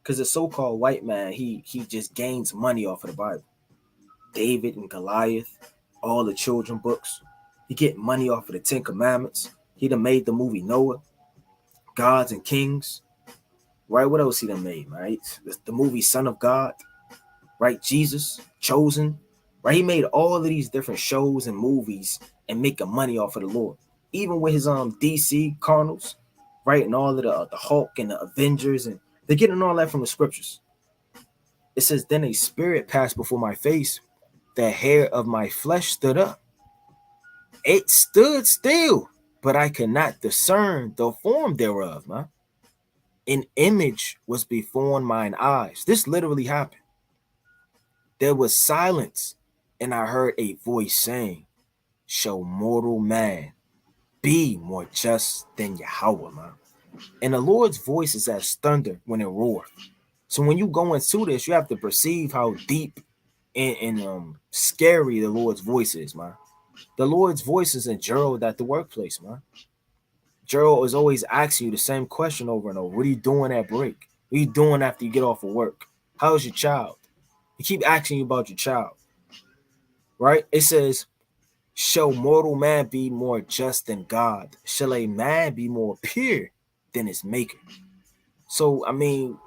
Because the so-called white man, he just gains money off of the Bible. David and Goliath, all the children books. He get money off of the Ten Commandments. He done made the movie Noah, Gods and Kings. Right? What else he done made, right? The movie Son of God, right? Jesus, Chosen, right? He made all of these different shows and movies and making money off of the Lord. Even with his DC carnals, right? And all of the Hulk and the Avengers, and they're getting all that from the scriptures. It says, then a spirit passed before my face, the hair of my flesh stood up. It stood still, but I could not discern the form thereof, man. An image was before mine eyes. This literally happened. There was silence, and I heard a voice saying, Shall mortal man be more just than Yahweh, man? And the Lord's voice is as thunder when it roars. So when you go into this, you have to perceive how deep and scary the Lord's voice is, man. The Lord's voice is in Gerald at the workplace, man. Gerald is always asking you the same question over and over. What are you doing at break? What are you doing after you get off of work? How's your child? He keep asking you about your child, right? It says, shall mortal man be more just than God? Shall a man be more pure than his maker? So, I mean,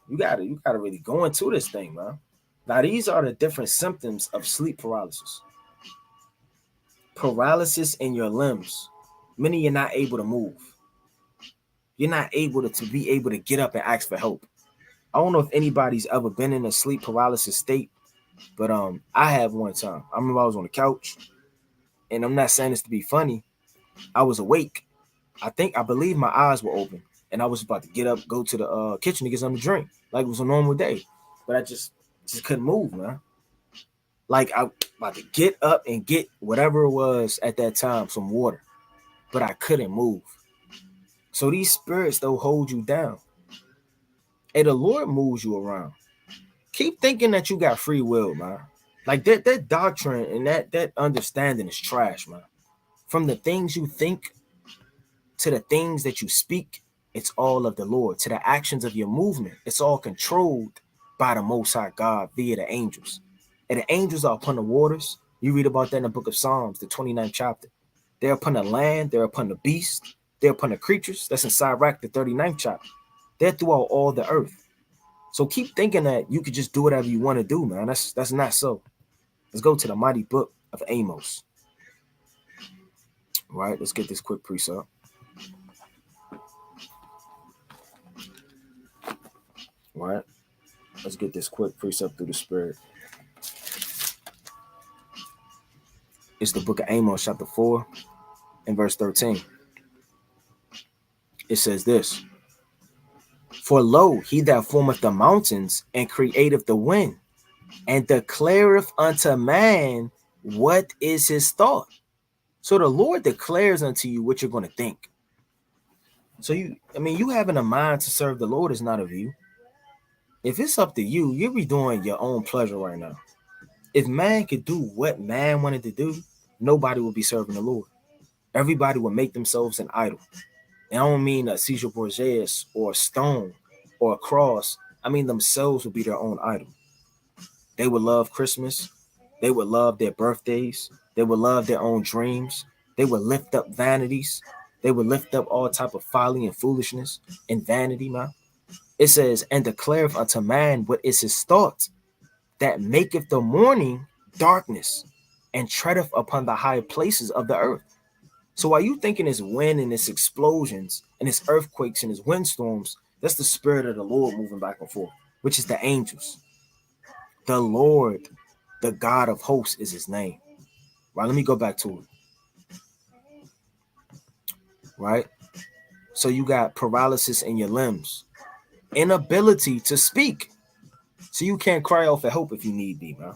you gotta really go into this thing, man. Now, these are the different symptoms of sleep paralysis. Paralysis in your limbs, meaning you're not able to move. You're not able to be able to get up and ask for help. I don't know if anybody's ever been in a sleep paralysis state, but I have one time. I remember I was on the couch, and I'm not saying this to be funny. I was awake. I believe my eyes were open, and I was about to get up, go to the kitchen to get something to drink, like it was a normal day. But I just couldn't move, man. Like I about to get up and get whatever it was at that time, some water, but I couldn't move. So these spirits, they'll hold you down. And the Lord moves you around. Keep thinking that you got free will, man. Like that doctrine and that understanding is trash, man. From the things you think to the things that you speak, it's all of the Lord. To the actions of your movement, it's all controlled by the Most High God via the angels. And the angels are upon the waters. You read about that in the book of Psalms, the 29th chapter. They're upon the land, they're upon the beast, they're upon the creatures. That's in Sirach, the 39th chapter. They're throughout all the earth. So keep thinking that you could just do whatever you want to do, man. That's not so. Let's go to the mighty book of Amos. Right? Let's get this quick precept. Right? Let's get this quick precept through the spirit. It's the book of Amos, chapter 4, and verse 13. It says this: For lo, he that formeth the mountains and createth the wind, and declareth unto man what is his thought. So the Lord declares unto you what you're going to think. So you having a mind to serve the Lord is not of you. If it's up to you, you'll be doing your own pleasure right now. If man could do what man wanted to do, nobody would be serving the Lord. Everybody would make themselves an idol. And I don't mean a Caesar Borgias or a stone or a cross. I mean themselves would be their own idol. They would love Christmas. They would love their birthdays. They would love their own dreams. They would lift up vanities. They would lift up all type of folly and foolishness and vanity, man. It says, and declareth unto man what is his thought, that maketh the morning darkness, and treadeth upon the high places of the earth. So while you thinking it's wind and it's explosions and it's earthquakes and it's windstorms, that's the spirit of the Lord moving back and forth, which is the angels. The Lord, the God of hosts, is his name. Right? Let me go back to it. Right? So you got paralysis in your limbs, inability to speak. So you can't cry out for help if you need be, man.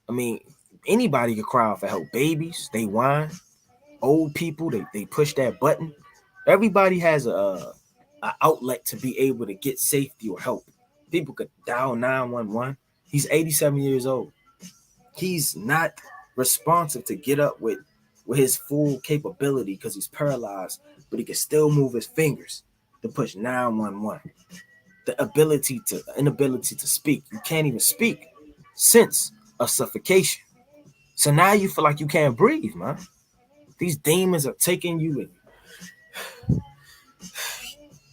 I mean, anybody can cry out for help. Babies, they whine. Old people, they push that button. Everybody has a outlet to be able to get safety or help. People could dial 911. He's 87 years old. He's not responsive to get up with his full capability because he's paralyzed, but he can still move his fingers to push 911. The inability to speak. You can't even speak. Sense of suffocation. So now you feel like you can't breathe, man. These demons are taking you in,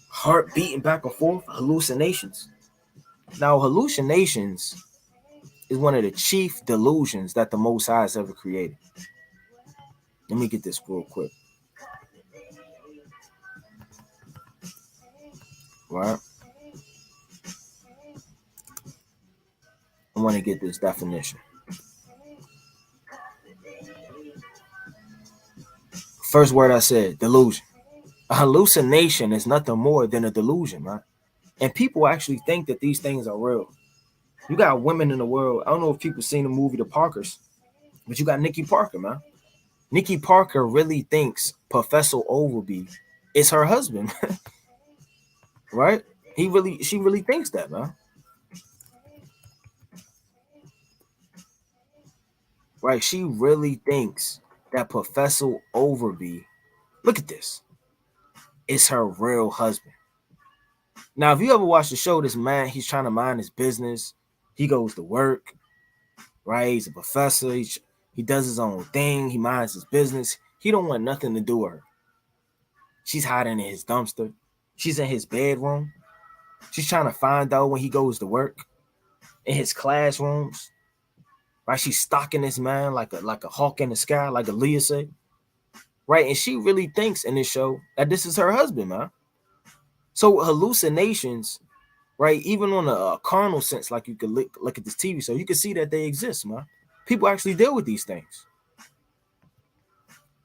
heart beating back and forth, hallucinations. Now, hallucinations is one of the chief delusions that the Most High has ever created. Let me get this real quick. Right? I want to get this definition. First word I said, delusion. A hallucination is nothing more than a delusion, right? And people actually think that these things are real. You got women in the world. I don't know if people seen the movie The Parkers, but you got Nikki Parker, man. Nikki Parker really thinks Professor Overby is her husband, right? She really thinks that, man. Right? She really thinks that Professor Overby, look at this, is her real husband. Now, if you ever watch the show, this man, he's trying to mind his business. He goes to work, right? He's a professor. He does his own thing. He minds his business. He don't want nothing to do with her. She's hiding in his dumpster. She's in his bedroom. She's trying to find out when he goes to work in his classrooms. Right? She's stalking this man like a hawk in the sky, like Aaliyah said. Right? And she really thinks in this show that this is her husband, man. So hallucinations, right? Even on a carnal sense, like you could look at this TV show, you can see that they exist, man. People actually deal with these things.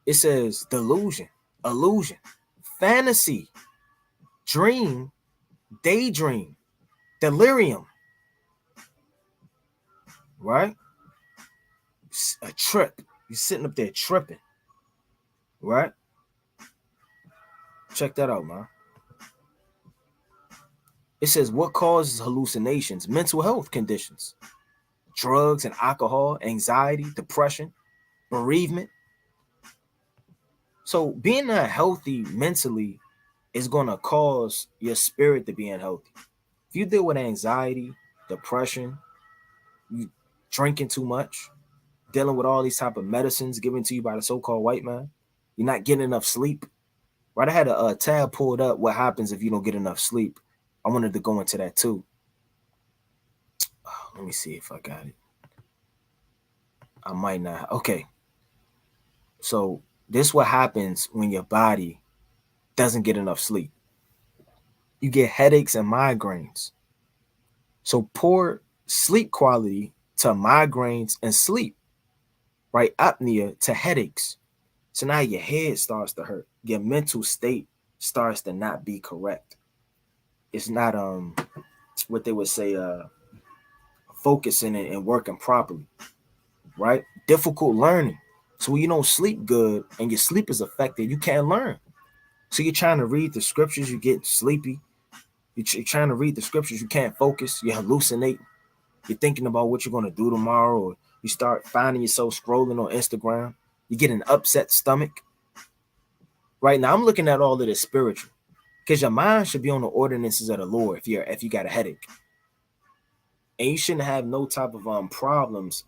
It says delusion, illusion, fantasy, dream, daydream, delirium, right? A trip. You're sitting up there tripping, right? Check that out, man. It says what causes hallucinations? Mental health conditions, drugs and alcohol, anxiety, depression, bereavement. So being not healthy mentally is going to cause your spirit to be unhealthy. If you deal with anxiety, depression, you drinking too much, dealing with all these type of medicines given to you by the so-called white man, you're not getting enough sleep, Right, I had a tab pulled up. What happens if you don't get enough sleep? I wanted to go into that too. Let me see if I got it. I might not. Okay, so this what happens when your body doesn't get enough sleep. You get headaches and migraines. So poor sleep quality to migraines and sleep, right? Apnea to headaches. So now your head starts to hurt. Your mental state starts to not be correct. It's not what they would say focusing and working properly, right? Difficult learning. So when you don't sleep good and your sleep is affected, you can't learn. So you're trying to read the scriptures, you get sleepy. You're trying to read the scriptures, you can't focus, you hallucinate. You're thinking about what you're going to do tomorrow, or you start finding yourself scrolling on Instagram. You get an upset stomach. Right now, I'm looking at all of this spiritual because your mind should be on the ordinances of the Lord if you got a headache, and you shouldn't have no type of problems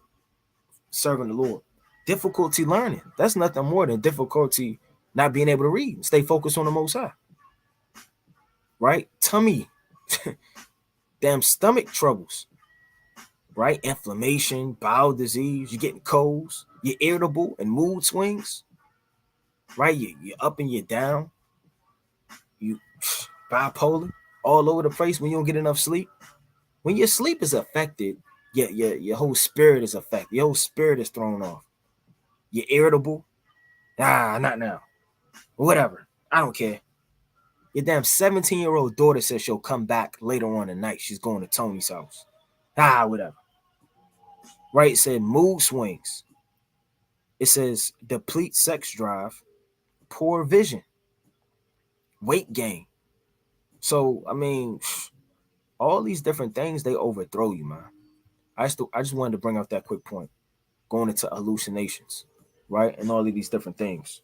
serving the Lord. Difficulty learning, that's nothing more than difficulty not being able to read. Stay focused on the Most High. Right, tummy, damn stomach troubles. Right, inflammation, bowel disease. You're getting colds. You're irritable and mood swings. Right, you're up and you're down. You bipolar, all over the place when you don't get enough sleep. When your sleep is affected, your whole spirit is affected. Your whole spirit is thrown off. You're irritable. Not now. Whatever. I don't care. Your damn 17-year-old daughter says she'll come back later on tonight. She's going to Tony's house. Whatever. Right? It said mood swings. It says deplete sex drive, poor vision, weight gain. So, I mean, all these different things, they overthrow you, man. I just wanted to bring out that quick point, going into hallucinations, right? And all of these different things.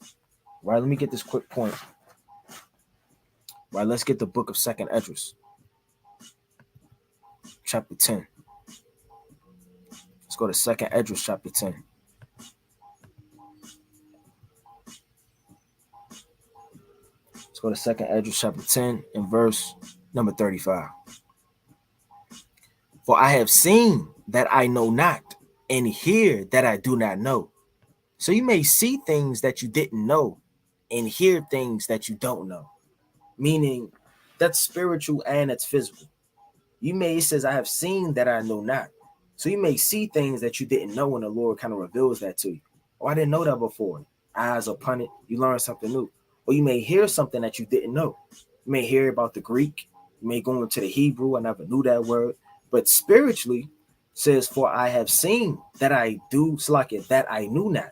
Right, let me get this quick point. Right, let's get the book of Second Ezra, chapter 10. Let's go to Second Ezra, chapter 10. Let's go to Second Ezra, chapter 10, and verse number 35. For I have seen that I know not, and hear that I do not know. So you may see things that you didn't know, and hear things that you don't know. Meaning, that's spiritual and that's physical. It says, I have seen that I know not. So you may see things that you didn't know when the Lord kind of reveals that to you. Oh, I didn't know that before. Eyes upon it, you learn something new. Or you may hear something that you didn't know. You may hear about the Greek. You may go into the Hebrew. I never knew that word. But spiritually, says, for I have seen that I do, that I knew not.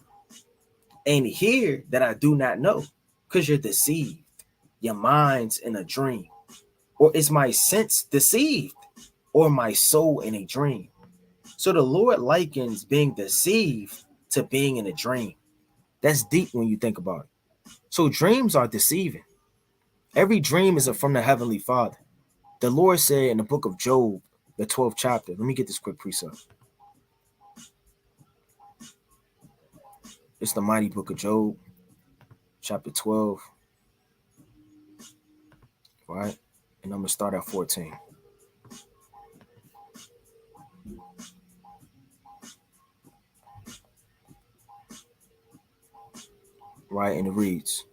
And hear that I do not know. Because you're deceived. Your mind's in a dream. Or is my sense deceived? Or my soul in a dream? So the Lord likens being deceived to being in a dream. That's deep when you think about it. So dreams are deceiving. Every dream is from the Heavenly Father. The Lord said in the book of Job, the 12th chapter, let me get this quick precept. It's the mighty book of Job, chapter 12. Right? And I'm going to start at 14. Right? And it reads,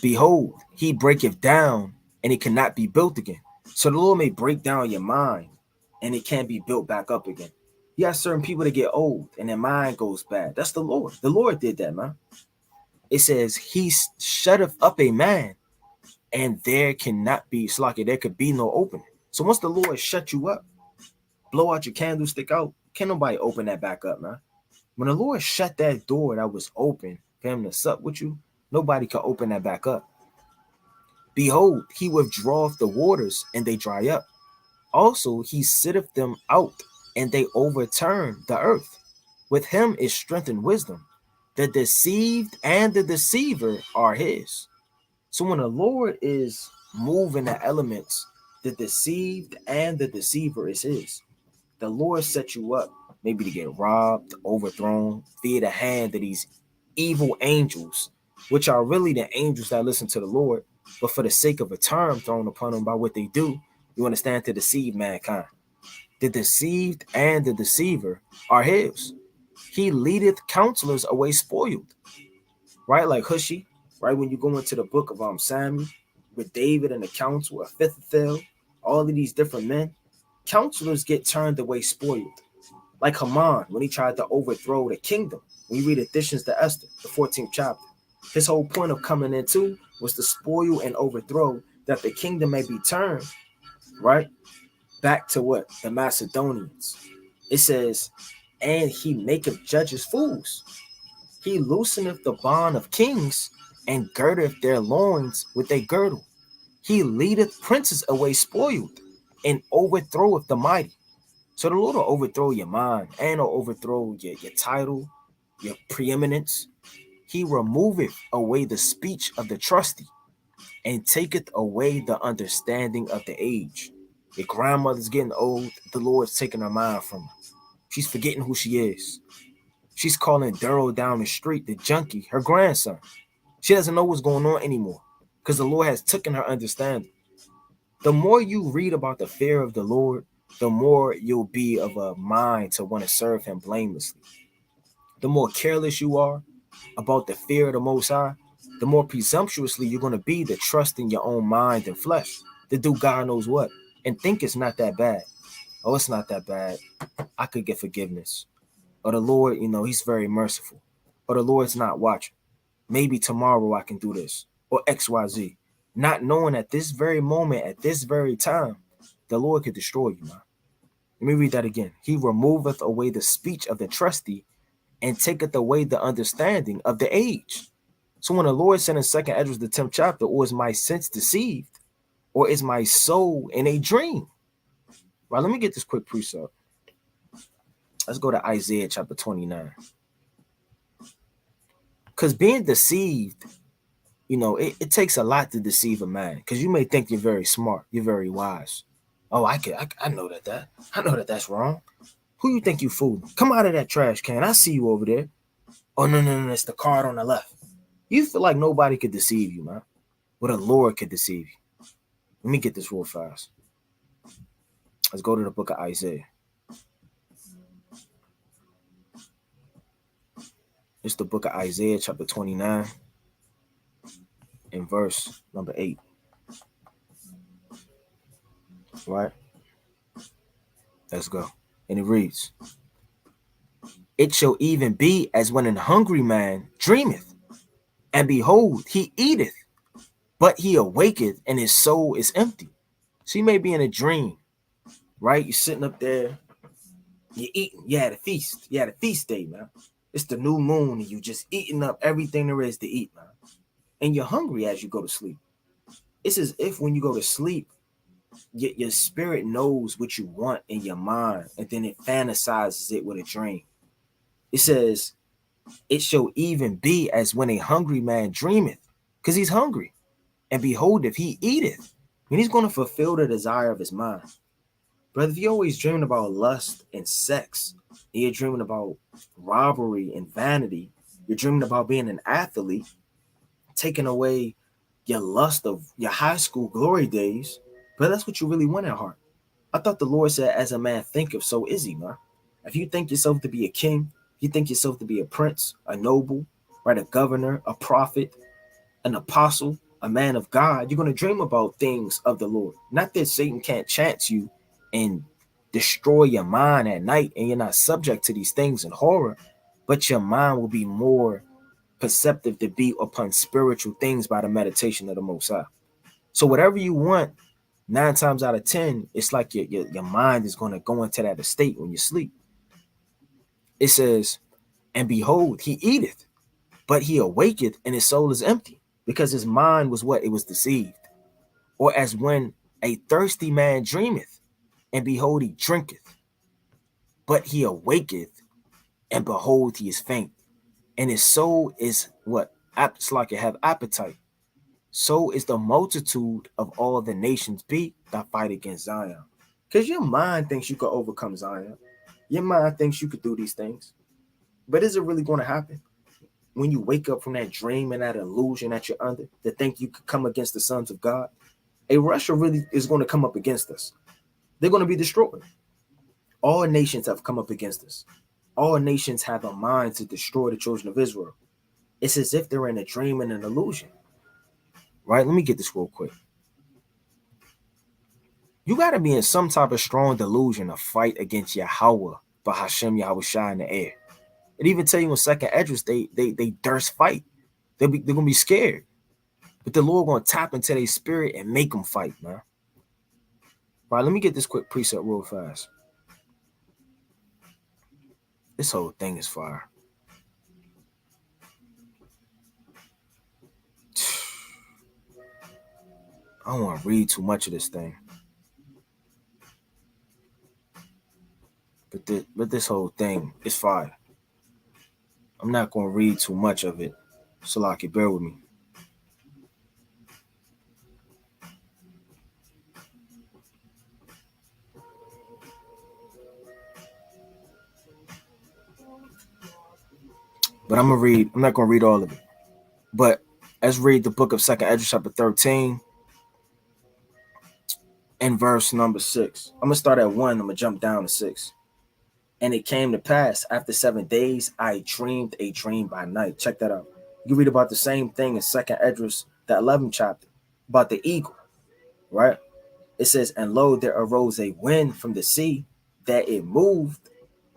behold, he breaketh down, and it cannot be built again. So the Lord may break down your mind, and it can't be built back up again. You got certain people that get old, and their mind goes bad. That's the Lord. The Lord did that, man. It says, he shutteth up a man, and there cannot be, there could be no opening. So once the Lord shut you up, blow out your candlestick out, can't nobody open that back up, man. When the Lord shut that door that was open for him to sup with you, nobody can open that back up. Behold, he withdraweth the waters, and they dry up. Also, he sitteth them out, and they overturn the earth. With him is strength and wisdom. The deceived and the deceiver are his. So when the Lord is moving the elements, the deceived and the deceiver is his. The Lord set you up maybe to get robbed, overthrown, via the hand of these evil angels which are really the angels that listen to the Lord, but for the sake of a term thrown upon them by what they do, you understand, to deceive mankind. The deceived and the deceiver are his. He leadeth counselors away spoiled, right? Like Hushi, right? When you go into the book of Samuel, with David and the council, Ahithophel, all of these different men, counselors get turned away spoiled. Like Haman, when he tried to overthrow the kingdom. When you read Additions to Esther, the 14th chapter, his whole point of coming into was to spoil and overthrow, that the kingdom may be turned, right, back to what? The Macedonians. It says, and he maketh judges fools. He looseneth the bond of kings, and girdeth their loins with a girdle. He leadeth princes away spoiled, and overthroweth the mighty. So the Lord will overthrow your mind, and will overthrow your title, your preeminence. He removeth away the speech of the trusty, and taketh away the understanding of the age. Your grandmother's getting old, the Lord's taking her mind from her. She's forgetting who she is. She's calling Daryl down the street, the junkie, her grandson. She doesn't know what's going on anymore, because the Lord has taken her understanding. The more you read about the fear of the Lord, the more you'll be of a mind to want to serve him blamelessly. The more careless you are about the fear of the Most High, the more presumptuously you're going to be to trust in your own mind and flesh, to do God knows what, and think it's not that bad. Oh, it's not that bad. I could get forgiveness. Or the Lord, he's very merciful. Or the Lord's not watching. Maybe tomorrow I can do this. Or XYZ. Not knowing at this very moment, at this very time, the Lord could destroy you, man. Let me read that again. He removeth away the speech of the trusty, and taketh away the understanding of the age. So when the Lord said in 2nd Ezra, the 10th chapter, or is my sense deceived? Or is my soul in a dream? Right, let me get this quick precept. Let's go to Isaiah chapter 29. Because being deceived, it takes a lot to deceive a man. Because you may think you're very smart, you're very wise. Oh, I know I know that that's wrong. Who you think you fooling? Come out of that trash can. I see you over there. Oh, no, it's the card on the left. You feel like nobody could deceive you, man. But the Lord could deceive you. Let me get this real fast. Let's go to the book of Isaiah. It's the book of Isaiah, chapter 29, and verse number 8. Right? Let's go. And it reads, it shall even be as when an hungry man dreameth, and behold, he eateth, but he awaketh, and his soul is empty. So you may be in a dream, right? You're sitting up there, you're eating. You had a feast. You had a feast day, man. It's the new moon, and you just eating up everything there is to eat, man. And you're hungry as you go to sleep. It's as if when you go to sleep, your spirit knows what you want in your mind, and then it fantasizes it with a dream. It says, it shall even be as when a hungry man dreameth, because he's hungry, and behold, if he eateth, and he's going to fulfill the desire of his mind. Brother, if you're always dreaming about lust and sex, and you're dreaming about robbery and vanity, you're dreaming about being an athlete, taking away your lust of your high school glory days, but that's what you really want at heart. I thought the Lord said, as a man thinketh, so is he, man. If you think yourself to be a king, you think yourself to be a prince, a noble, right, a governor, a prophet, an apostle, a man of God, you're going to dream about things of the Lord. Not that Satan can't chance you and destroy your mind at night and you're not subject to these things in horror, but your mind will be more perceptive to be upon spiritual things by the meditation of the Most High. So whatever you want, 9 times out of 10, it's like your mind is going to go into that estate when you sleep. It says, and behold, he eateth, but he awaketh, and his soul is empty, because his mind was what? It was deceived. Or as when a thirsty man dreameth, and behold, he drinketh, but he awaketh, and behold, he is faint. And his soul is what? It's like it have appetite. So is the multitude of all the nations be that fight against Zion. Because your mind thinks you could overcome Zion. Your mind thinks you could do these things. But is it really going to happen? when you wake up from that dream and that illusion that you're under, to think you could come against the sons of God, Russia really is going to come up against us. They're going to be destroyed. All nations have come up against us. All nations have a mind to destroy the children of Israel. It's as if they're in a dream and an illusion. Right? Let me get this real quick. You got to be in some type of strong delusion to fight against Yahweh, but Hashem Yahweh Shai in the air. It even tell you in second address, they durst fight. They're going to be scared. But the Lord going to tap into their spirit and make them fight, man. Right, let me get this quick precept real fast. This whole thing is fire. I don't want to read too much of this thing. But this whole thing is fire. I'm not going to read too much of it. So like it, bear with me. But I'm not going to read all of it. But let's read the book of 2nd Ezra chapter 13 and verse number 6. I'm going to start at 1. I'm going to jump down to 6. And it came to pass after 7 days, I dreamed a dream by night. Check that out. You read about the same thing in 2nd Ezra, the 11th chapter, about the eagle, right? It says, and lo, there arose a wind from the sea, that it moved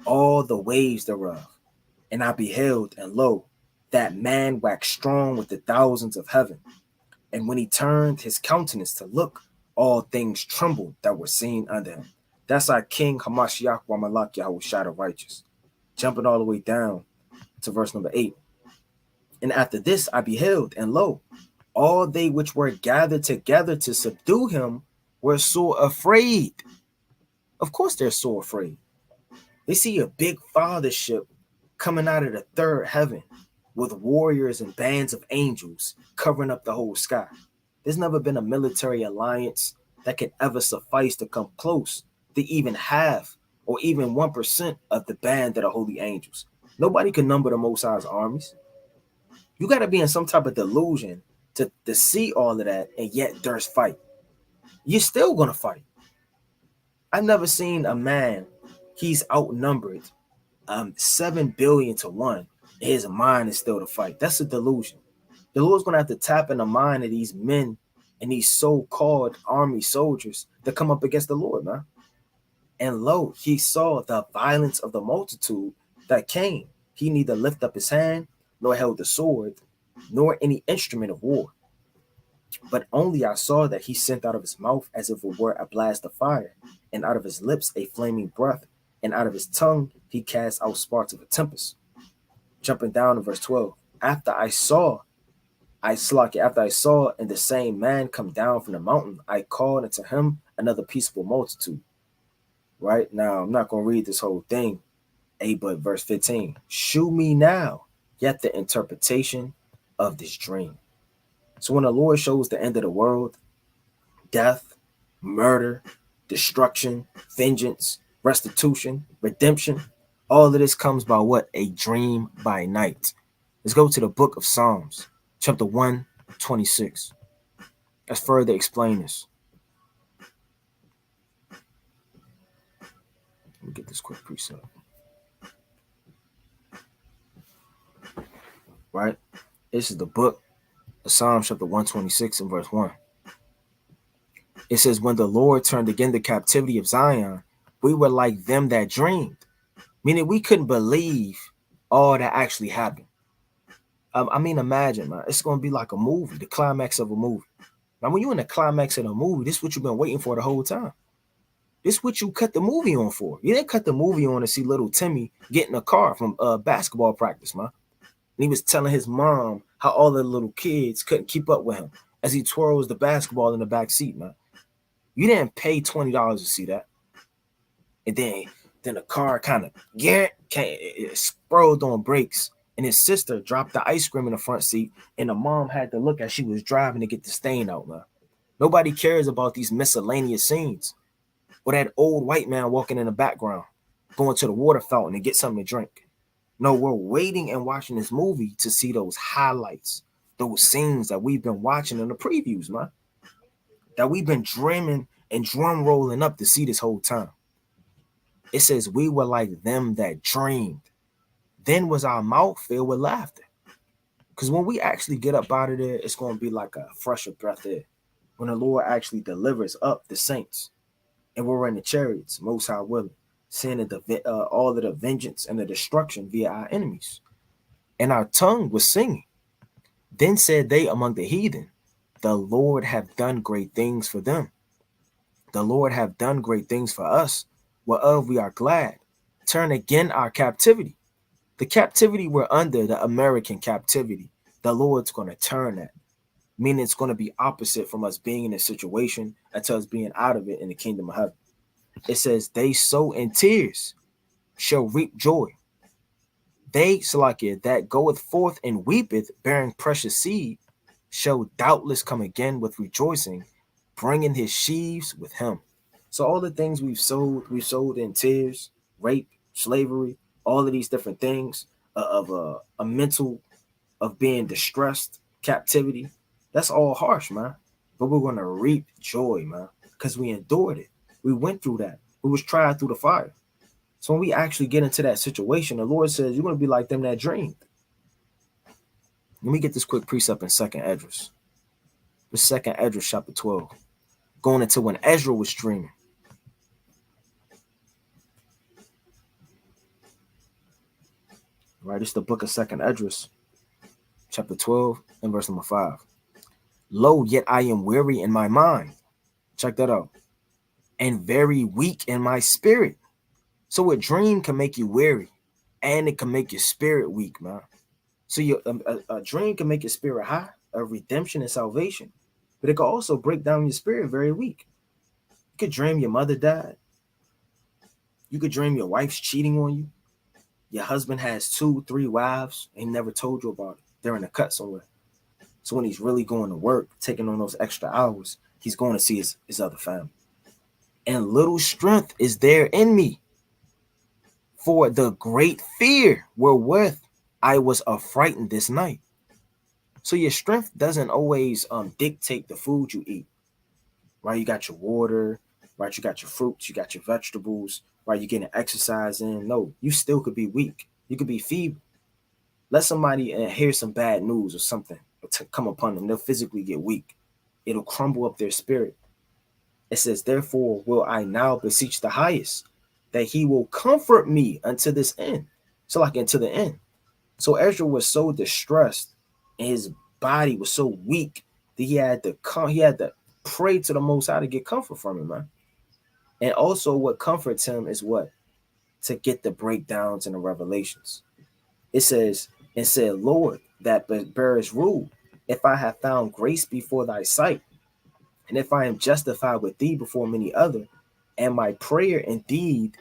all the waves thereof. And I beheld, and lo, that man waxed strong with the thousands of heaven. And when he turned his countenance to look, all things trembled that were seen under him. That's our King Hamashiach wa Malak Yahweh Shai the righteous. Jumping all the way down to verse number 8. And after this I beheld, and lo, all they which were gathered together to subdue him were so afraid. Of course they're so afraid. They see a big fathership coming out of the third heaven with warriors and bands of angels covering up the whole sky. There's never been a military alliance that could ever suffice to come close to even half or even 1% of the band of the holy angels. Nobody can number the Most High's armies. You got to be in some type of delusion to see all of that and yet durst fight. You're still going to fight. I've never seen a man, he's outnumbered 7 billion to 1. His mind is still to fight. That's a delusion. The Lord's going to have to tap in the mind of these men and these so-called army soldiers that come up against the Lord, man. And lo, he saw the violence of the multitude that came. He neither lifted up his hand, nor held the sword, nor any instrument of war. But only I saw that he sent out of his mouth as if it were a blast of fire, and out of his lips a flaming breath, and out of his tongue he cast out sparks of a tempest. Jumping down to verse 12. After I saw and the same man come down from the mountain, I called unto him another peaceable multitude. Right now, I'm not going to read this whole thing, but verse 15. Shew me now yet the interpretation of this dream. So when the Lord shows the end of the world, death, murder, destruction, vengeance, restitution, redemption, all of this comes by what? A dream by night. Let's go to the book of Psalms, chapter 126. Let's further explain this. Let me get this quick precept. Right? This is the book of Psalms, chapter 126 and verse 1. It says, when the Lord turned again the captivity of Zion, we were like them that dreamed. Meaning we couldn't believe all that actually happened. I mean, imagine, man, it's going to be like a movie, the climax of a movie. Now, when you're in the climax of a movie, this is what you've been waiting for the whole time. This is what you cut the movie on for. You didn't cut the movie on to see little Timmy get in a car from basketball practice, man. And he was telling his mom how all the little kids couldn't keep up with him as he twirls the basketball in the back seat, man. You didn't pay $20 to see that. And then the car kind of it sprawled on brakes. And his sister dropped the ice cream in the front seat. And the mom had to look as she was driving to get the stain out, man. Nobody cares about these miscellaneous scenes. Or that old white man walking in the background, going to the water fountain and get something to drink. No, we're waiting and watching this movie to see those highlights, those scenes that we've been watching in the previews, man. That we've been dreaming and drum rolling up to see this whole time. It says we were like them that dreamed. Then was our mouth filled with laughter. Because when we actually get up out of there, it's going to be like a fresher breath air. When the Lord actually delivers up the saints, and we're in the chariots, most high willing, seeing all of the vengeance and the destruction via our enemies. And our tongue was singing. Then said they among the heathen, the Lord have done great things for them. The Lord have done great things for us, whereof we are glad. Turn again our captivity. The captivity we're under, the American captivity, the Lord's going to turn that. Meaning it's going to be opposite from us being in a situation until us being out of it in the kingdom of heaven. It says, they sow in tears shall reap joy. They, Salakia, that goeth forth and weepeth, bearing precious seed, shall doubtless come again with rejoicing, bringing his sheaves with him. So all the things we've sold in tears, rape, slavery, all of these different things of a mental of being distressed, captivity. That's all harsh, man. But we're gonna reap joy, man, because we endured it. We went through that. We was tried through the fire. So when we actually get into that situation, the Lord says you're gonna be like them that dreamed. Let me get this quick precept in Second Ezra. The Second Ezra chapter 12, going into when Ezra was dreaming. Right, it's the book of Second Ezra, chapter 12 and verse number 5. Lo, yet I am weary in my mind. Check that out. And very weak in my spirit. So a dream can make you weary, and it can make your spirit weak, man. So a dream can make your spirit high, of redemption and salvation, but it can also break down your spirit very weak. You could dream your mother died. You could dream your wife's cheating on you. Your husband has 2, 3 wives and he never told you about it. They're in a cut somewhere. So when he's really going to work, taking on those extra hours, he's going to see his other family. And little strength is there in me, for the great fear wherewith I was affrighted this night. So your strength doesn't always dictate the food you eat, right? You got your water, right? You got your fruits, you got your vegetables, right? You're getting exercise in. No, you still could be weak. You could be feeble. Let somebody hear some bad news or something to come upon them. They'll physically get weak. It'll crumble up their spirit. It says, therefore will I now beseech the highest, that he will comfort me unto this end. So like unto the end. So Ezra was so distressed and his body was so weak that he had to pray to the Most High to get comfort from him, man. And also what comforts him is what? To get the breakdowns and the revelations. It says, and said, Lord, that bearest rule, if I have found grace before thy sight, and if I am justified with thee before many other, and my prayer indeed,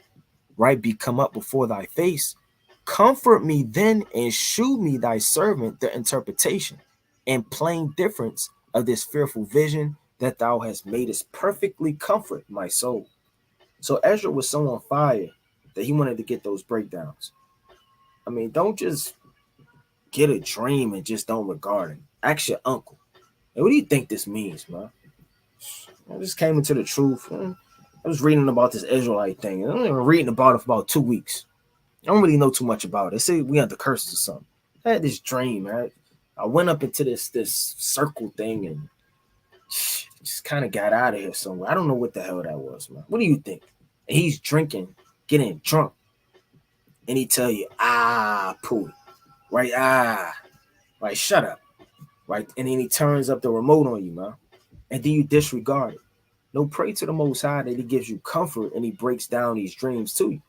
right, be come up before thy face, comfort me then and shew me thy servant the interpretation and plain difference of this fearful vision that thou hast made us perfectly comfort my soul. So Ezra was so on fire that he wanted to get those breakdowns. I mean, don't just get a dream and just don't regard it. Ask your uncle. Hey, what do you think this means, man? I just came into the truth. I was reading about this Israelite thing. I'm even reading about it for about 2 weeks. I don't really know too much about it. They say we under curses or something. I had this dream, right? I went up into this circle thing and just kind of got out of here somewhere. I don't know what the hell that was, man. What do you think? And he's drinking, getting drunk, and he tell you, poo, right? Right, shut up, right? And then he turns up the remote on you, man. And then you disregard it. No, pray to the Most High that he gives you comfort and he breaks down these dreams to you.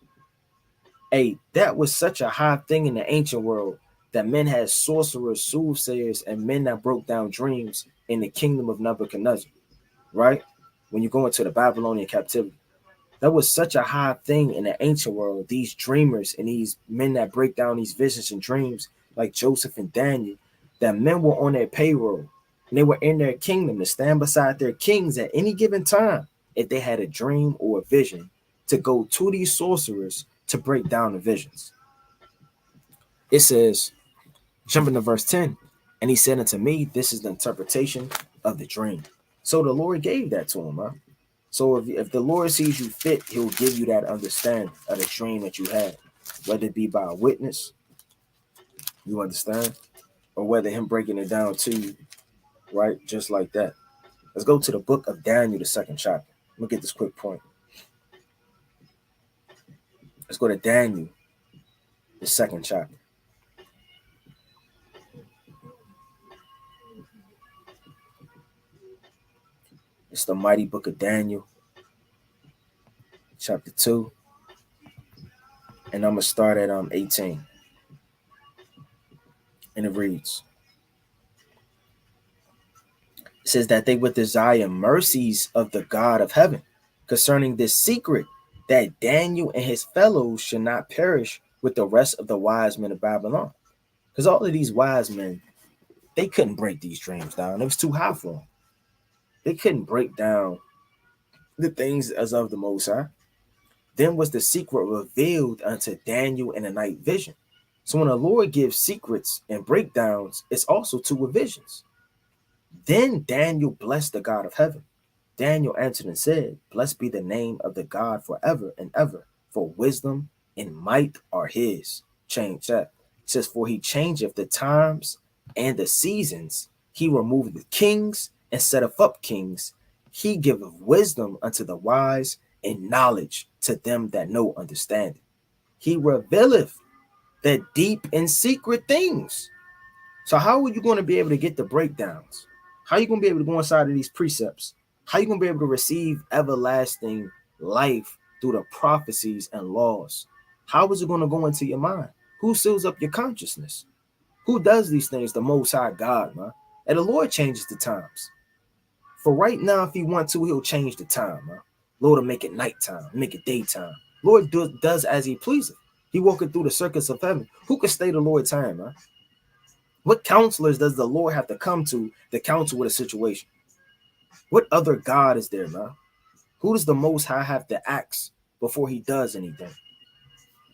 Hey, that was such a high thing in the ancient world that men had sorcerers, soothsayers, and men that broke down dreams in the kingdom of Nebuchadnezzar, right? When you go into the Babylonian captivity. That was such a high thing in the ancient world. These dreamers and these men that break down these visions and dreams, like Joseph and Daniel, that men were on their payroll. And they were in their kingdom to stand beside their kings at any given time if they had a dream or a vision to go to these sorcerers to break down the visions. It says, jumping to verse 10, and he said unto me, this is the interpretation of the dream. So the Lord gave that to him, huh? So if the Lord sees you fit, he'll give you that understanding of the dream that you had, whether it be by a witness, you understand, or whether him breaking it down to you, right? Just like that. Let's go to the book of Daniel, the 2nd chapter. Look at this quick point. Let's go to Daniel, the 2nd chapter. It's the mighty book of Daniel, chapter 2. And I'm going to start at 18. And it reads, it says that they would desire mercies of the God of heaven concerning this secret, that Daniel and his fellows should not perish with the rest of the wise men of Babylon. Because all of these wise men, they couldn't break these dreams down. It was too high for them. They couldn't break down the things as of the Most High. Then was the secret revealed unto Daniel in a night vision. So when the Lord gives secrets and breakdowns, it's also two with visions. Then Daniel blessed the God of heaven. Daniel answered and said, blessed be the name of the God forever and ever, for wisdom and might are his. Change that. It says, for he changeth the times and the seasons. He removed the kings and setteth up kings. He giveth wisdom unto the wise and knowledge to them that know understanding. He revealeth the deep and secret things. So how are you going to be able to get the breakdowns? How are you going to be able to go inside of these precepts? How are you going to be able to receive everlasting life through the prophecies and laws? How is it going to go into your mind? Who seals up your consciousness? Who does these things? The Most High God, man. And the Lord changes the times. For right now, if he wants to, he'll change the time, man. Lord will make it nighttime, make it daytime. Lord does as he pleases. He walking through the circuits of heaven. Who can stay the Lord's time, man? What counselors does the Lord have to come to counsel with a situation? What other God is there, man? Who does the Most High have to ask before he does anything?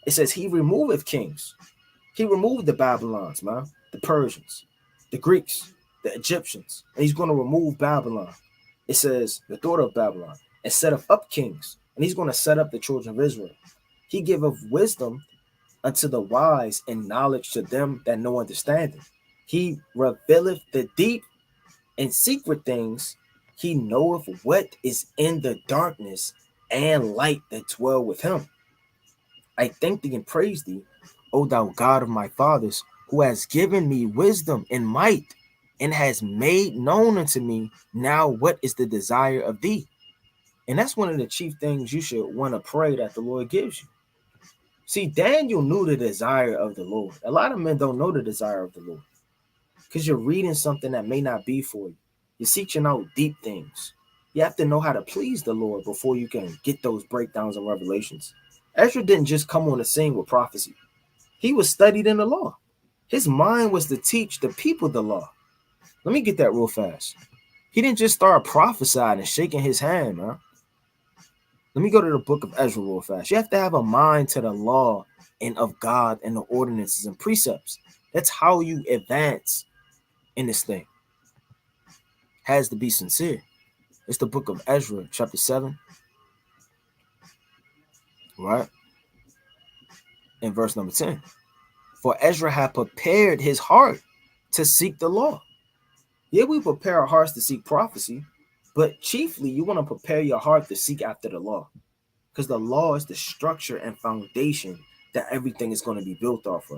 It says he removeth kings. He removed the Babylons, man, the Persians, the Greeks, the Egyptians, and he's going to remove Babylon. It says the daughter of Babylon, and set up kings, and he's going to set up the children of Israel. He giveth wisdom unto the wise and knowledge to them that know understanding. He revealeth the deep and secret things. He knoweth what is in the darkness, and light that dwell with him. I thank thee and praise thee, O thou God of my fathers, who has given me wisdom and might, and has made known unto me now what is the desire of thee. And that's one of the chief things you should want to pray that the Lord gives you. See, Daniel knew the desire of the Lord. A lot of men don't know the desire of the Lord because you're reading something that may not be for you. You're seeking out deep things. You have to know how to please the Lord before you can get those breakdowns and revelations. Ezra didn't just come on the scene with prophecy. He was studied in the law. His mind was to teach the people the law. Let me get that real fast. He didn't just start prophesying and shaking his hand, man. Let me go to the book of Ezra real fast. You have to have a mind to the law and of God and the ordinances and precepts. That's how you advance in this thing. Has to be sincere. It's the book of Ezra, chapter 7, right? In verse number 10. For Ezra had prepared his heart to seek the law. Yeah, we prepare our hearts to seek prophecy, but chiefly you want to prepare your heart to seek after the law, because the law is the structure and foundation that everything is going to be built off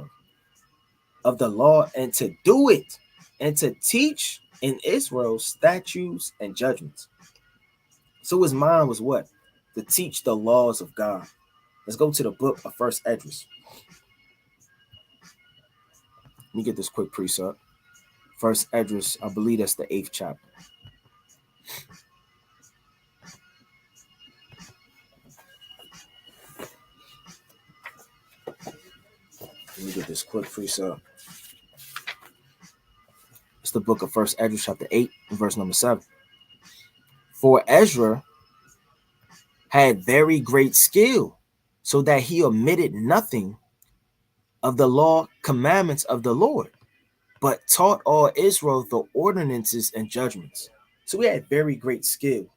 of the law, and to do it and to teach in Israel statutes and judgments. So his mind was what? To teach the laws of God. Let's go to the book of First Ezra. Let me get this quick precept. First Ezra, I believe that's the 8th chapter. Let me get this quick precept. It's the book of First Ezra, chapter 8, verse number 7. For Ezra had very great skill, so that he omitted nothing of the law commandments of the Lord, but taught all Israel the ordinances and judgments. So he had very great skill.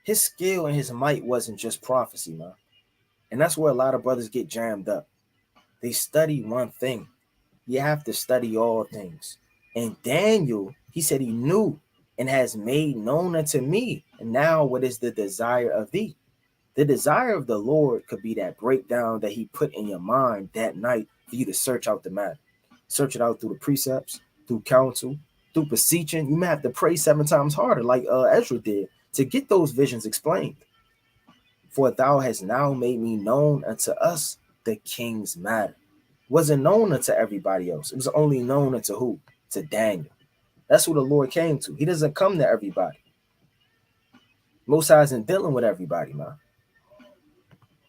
His skill and his might wasn't just prophecy, man. And that's where a lot of brothers get jammed up. They study one thing. You have to study all things. And Daniel, he said he knew and has made known unto me. And now what is the desire of thee? The desire of the Lord could be that breakdown that he put in your mind that night for you to search out the matter. Search it out through the precepts, through counsel, through beseeching. You may have to pray 7 times harder like Ezra did to get those visions explained. For thou hast now made me known unto us the king's matter. Wasn't known unto everybody else. It was only known unto who? To Daniel. That's who the Lord came to. He doesn't come to everybody. Most High isn't dealing with everybody, man.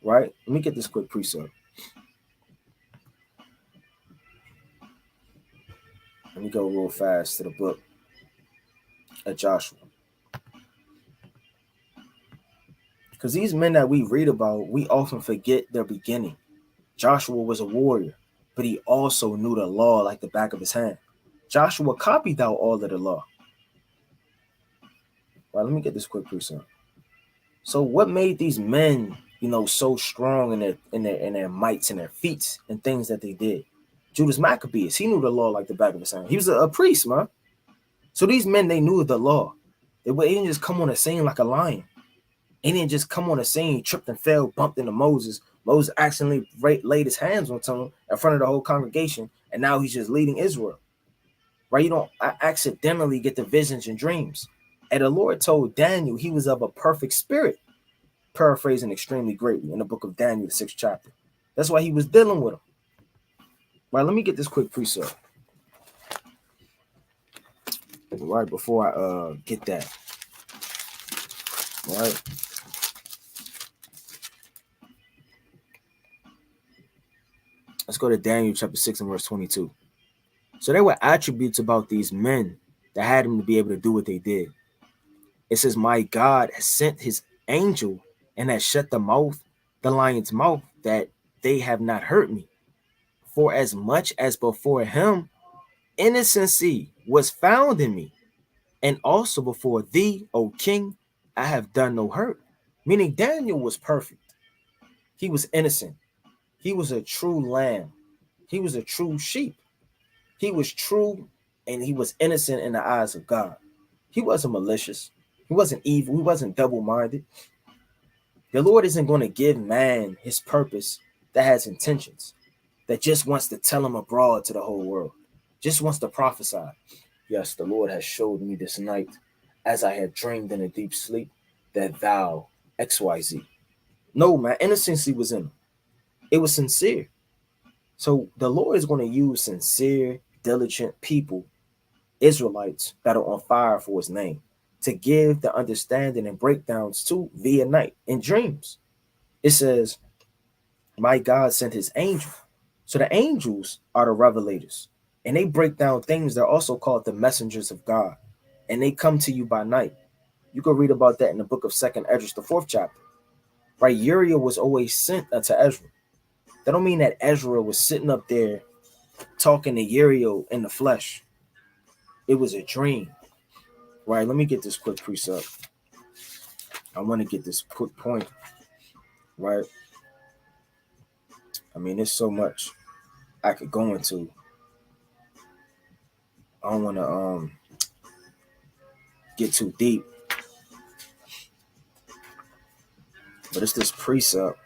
Right? Let me get this quick precept. Let me go real fast to the book of Joshua. Because these men that we read about, we often forget their beginning. Joshua was a warrior, but he also knew the law like the back of his hand. Joshua copied out all of the law. Right, let me get this quick precept. So what made these men, so strong in their mights and their feats and things that they did? Judas Maccabeus, he knew the law like the back of his hand. He was a priest, man. So these men, they knew the law. They didn't just come on the scene like a lion. They didn't just come on the scene, tripped and fell, bumped into Moses. Moses accidentally laid his hands on him in front of the whole congregation, and now he's just leading Israel. Right? You don't accidentally get the visions and dreams. And the Lord told Daniel he was of a perfect spirit, paraphrasing extremely greatly in the book of Daniel, the 6th chapter. That's why he was dealing with him. Right, let me get this quick precept. Right before I get that. Right. Let's go to Daniel chapter 6 and verse 22. So there were attributes about these men that had them to be able to do what they did. It says, my God has sent his angel and has shut the lion's mouth, that they have not hurt me. For as much as before him, innocency was found in me, and also before thee, O king, I have done no hurt. Meaning Daniel was perfect. He was innocent. He was a true lamb. He was a true sheep. He was true and he was innocent in the eyes of God. He wasn't malicious. He wasn't evil. He wasn't double-minded. The Lord isn't going to give man his purpose that has intentions, that just wants to tell him abroad to the whole world, just wants to prophesy. Yes, the Lord has showed me this night, as I had dreamed in a deep sleep, that thou, XYZ. No, man, innocency was in him. It was sincere. So the Lord is going to use sincere, diligent people, Israelites that are on fire for his name, to give the understanding and breakdowns to via night in dreams. It says, my God sent his angel. So the angels are the revelators, and they break down things. They're also called the messengers of God, and they come to you by night. You can read about that in the book of 2nd Ezra, the 4th chapter. Right? Uriah was always sent unto Ezra. That don't mean that Ezra was sitting up there talking to Uriah in the flesh. It was a dream. Right? Let me get this quick precept. I want to get this quick point. Right? I mean, there's so much I could go into. I don't want to get too deep, but it's this precept.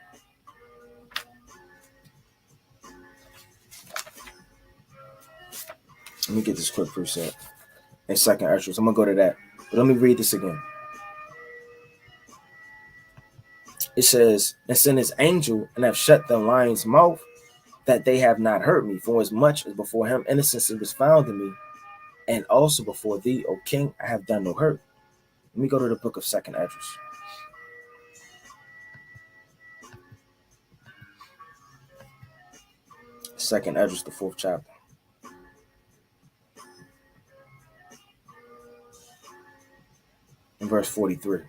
Let me get this quick precept in 2nd Ezra. I'm gonna go to that, but let me read this again. It says, and sent his angel and have shut the lion's mouth, that they have not hurt me. For as much as before him innocence was found in me, and also before thee, O king, I have done no hurt. Let me go to the book of 2nd Ezra. 2nd Ezra, the 4th chapter. In verse 43.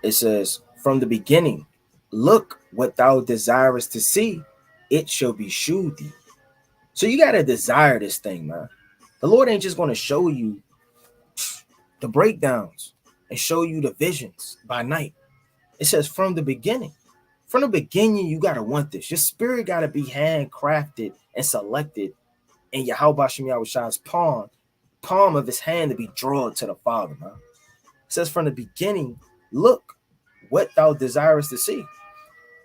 It says, from the beginning, look what thou desirest to see, it shall be shewed thee. So you got to desire this thing, man. The Lord ain't just going to show you the breakdowns and show you the visions by night. It says from the beginning. From the beginning, you got to want this. Your spirit got to be handcrafted and selected in Yahweh Shem Yahweh's palm of his hand to be drawn to the Father, man. It says from the beginning, look what thou desirest to see.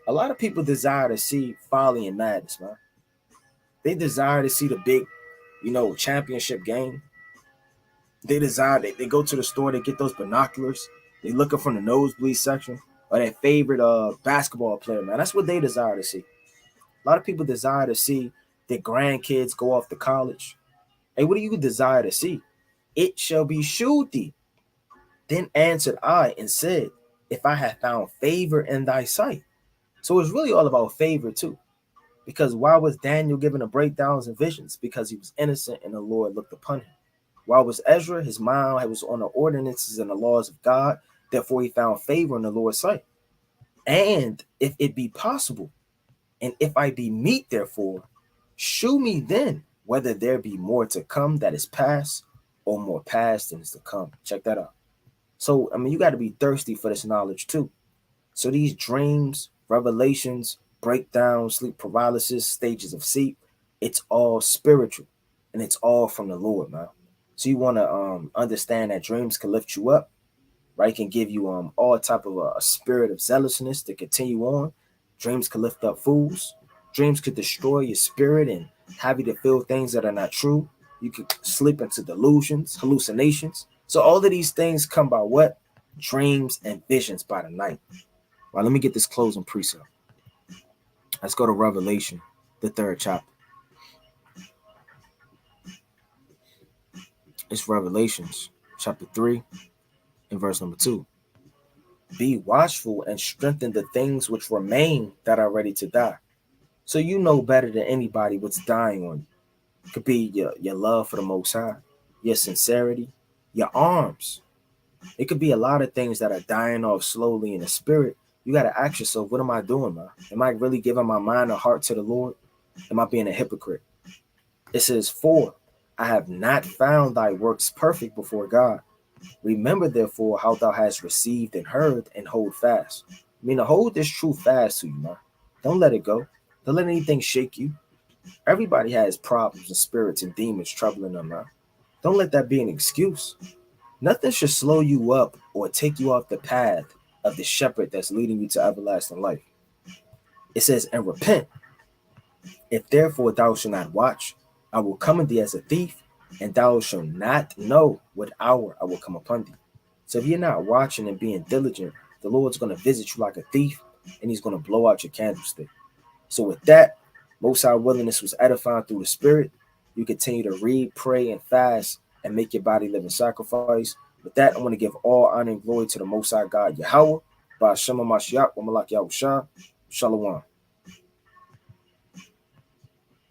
A lot of people desire to see folly and madness, man. They desire to see the big, championship game. They desire, they go to the store, they get those binoculars, they looking from the nosebleed section, or their favorite basketball player, man. That's what they desire to see. A lot of people desire to see their grandkids go off to college. Hey, what do you desire to see? It shall be shewed thee. Then answered I and said, if I have found favor in thy sight. So it's really all about favor too. Because why was Daniel given the breakdowns and visions? Because he was innocent and the Lord looked upon him. Why was Ezra? His mind was on the ordinances and the laws of God. Therefore, he found favor in the Lord's sight. And if it be possible, and if I be meet, therefore, shew me then whether there be more to come that is past, or more past than is to come. Check that out. So, you got to be thirsty for this knowledge too. So these dreams, revelations, breakdowns, sleep paralysis, stages of sleep, it's all spiritual, and it's all from the Lord, man. So you want to understand that dreams can lift you up, right? It can give you all type of a spirit of zealousness to continue on. Dreams can lift up fools. Dreams could destroy your spirit and have you to feel things that are not true. You could slip into delusions, hallucinations. So all of these things come by what? Dreams and visions by the night. Well, let me get this closing precept. Let's go to Revelation, the 3rd chapter. It's Revelations, chapter 3, and verse number 2. Be watchful and strengthen the things which remain that are ready to die. So you know better than anybody what's dying on you. It could be your love for the Most High, your sincerity, your arms. It could be a lot of things that are dying off slowly in the spirit. You got to ask yourself, what am I doing, man? Am I really giving my mind and heart to the Lord? Am I being a hypocrite? It says, 4, I have not found thy works perfect before God. Remember, therefore, how thou hast received and heard, and hold fast. Hold this truth fast to you, man. Don't let it go. Don't let anything shake you. Everybody has problems and spirits and demons troubling them, man. Don't let that be an excuse. Nothing should slow you up or take you off the path of the shepherd that's leading you to everlasting life. It says, and repent. If therefore thou shalt not watch, I will come unto thee as a thief, and thou shalt not know what hour I will come upon thee. So if you're not watching and being diligent, the Lord's going to visit you like a thief, and he's going to blow out your candlestick. So with that, Most High willingness was edifying through the Spirit. You continue to read, pray, and fast, and make your body living sacrifice. With that, I want to give all honor and glory to the Most High God, Yahweh, by Shema Mashiach, Wamalak Yahushua, Shalom.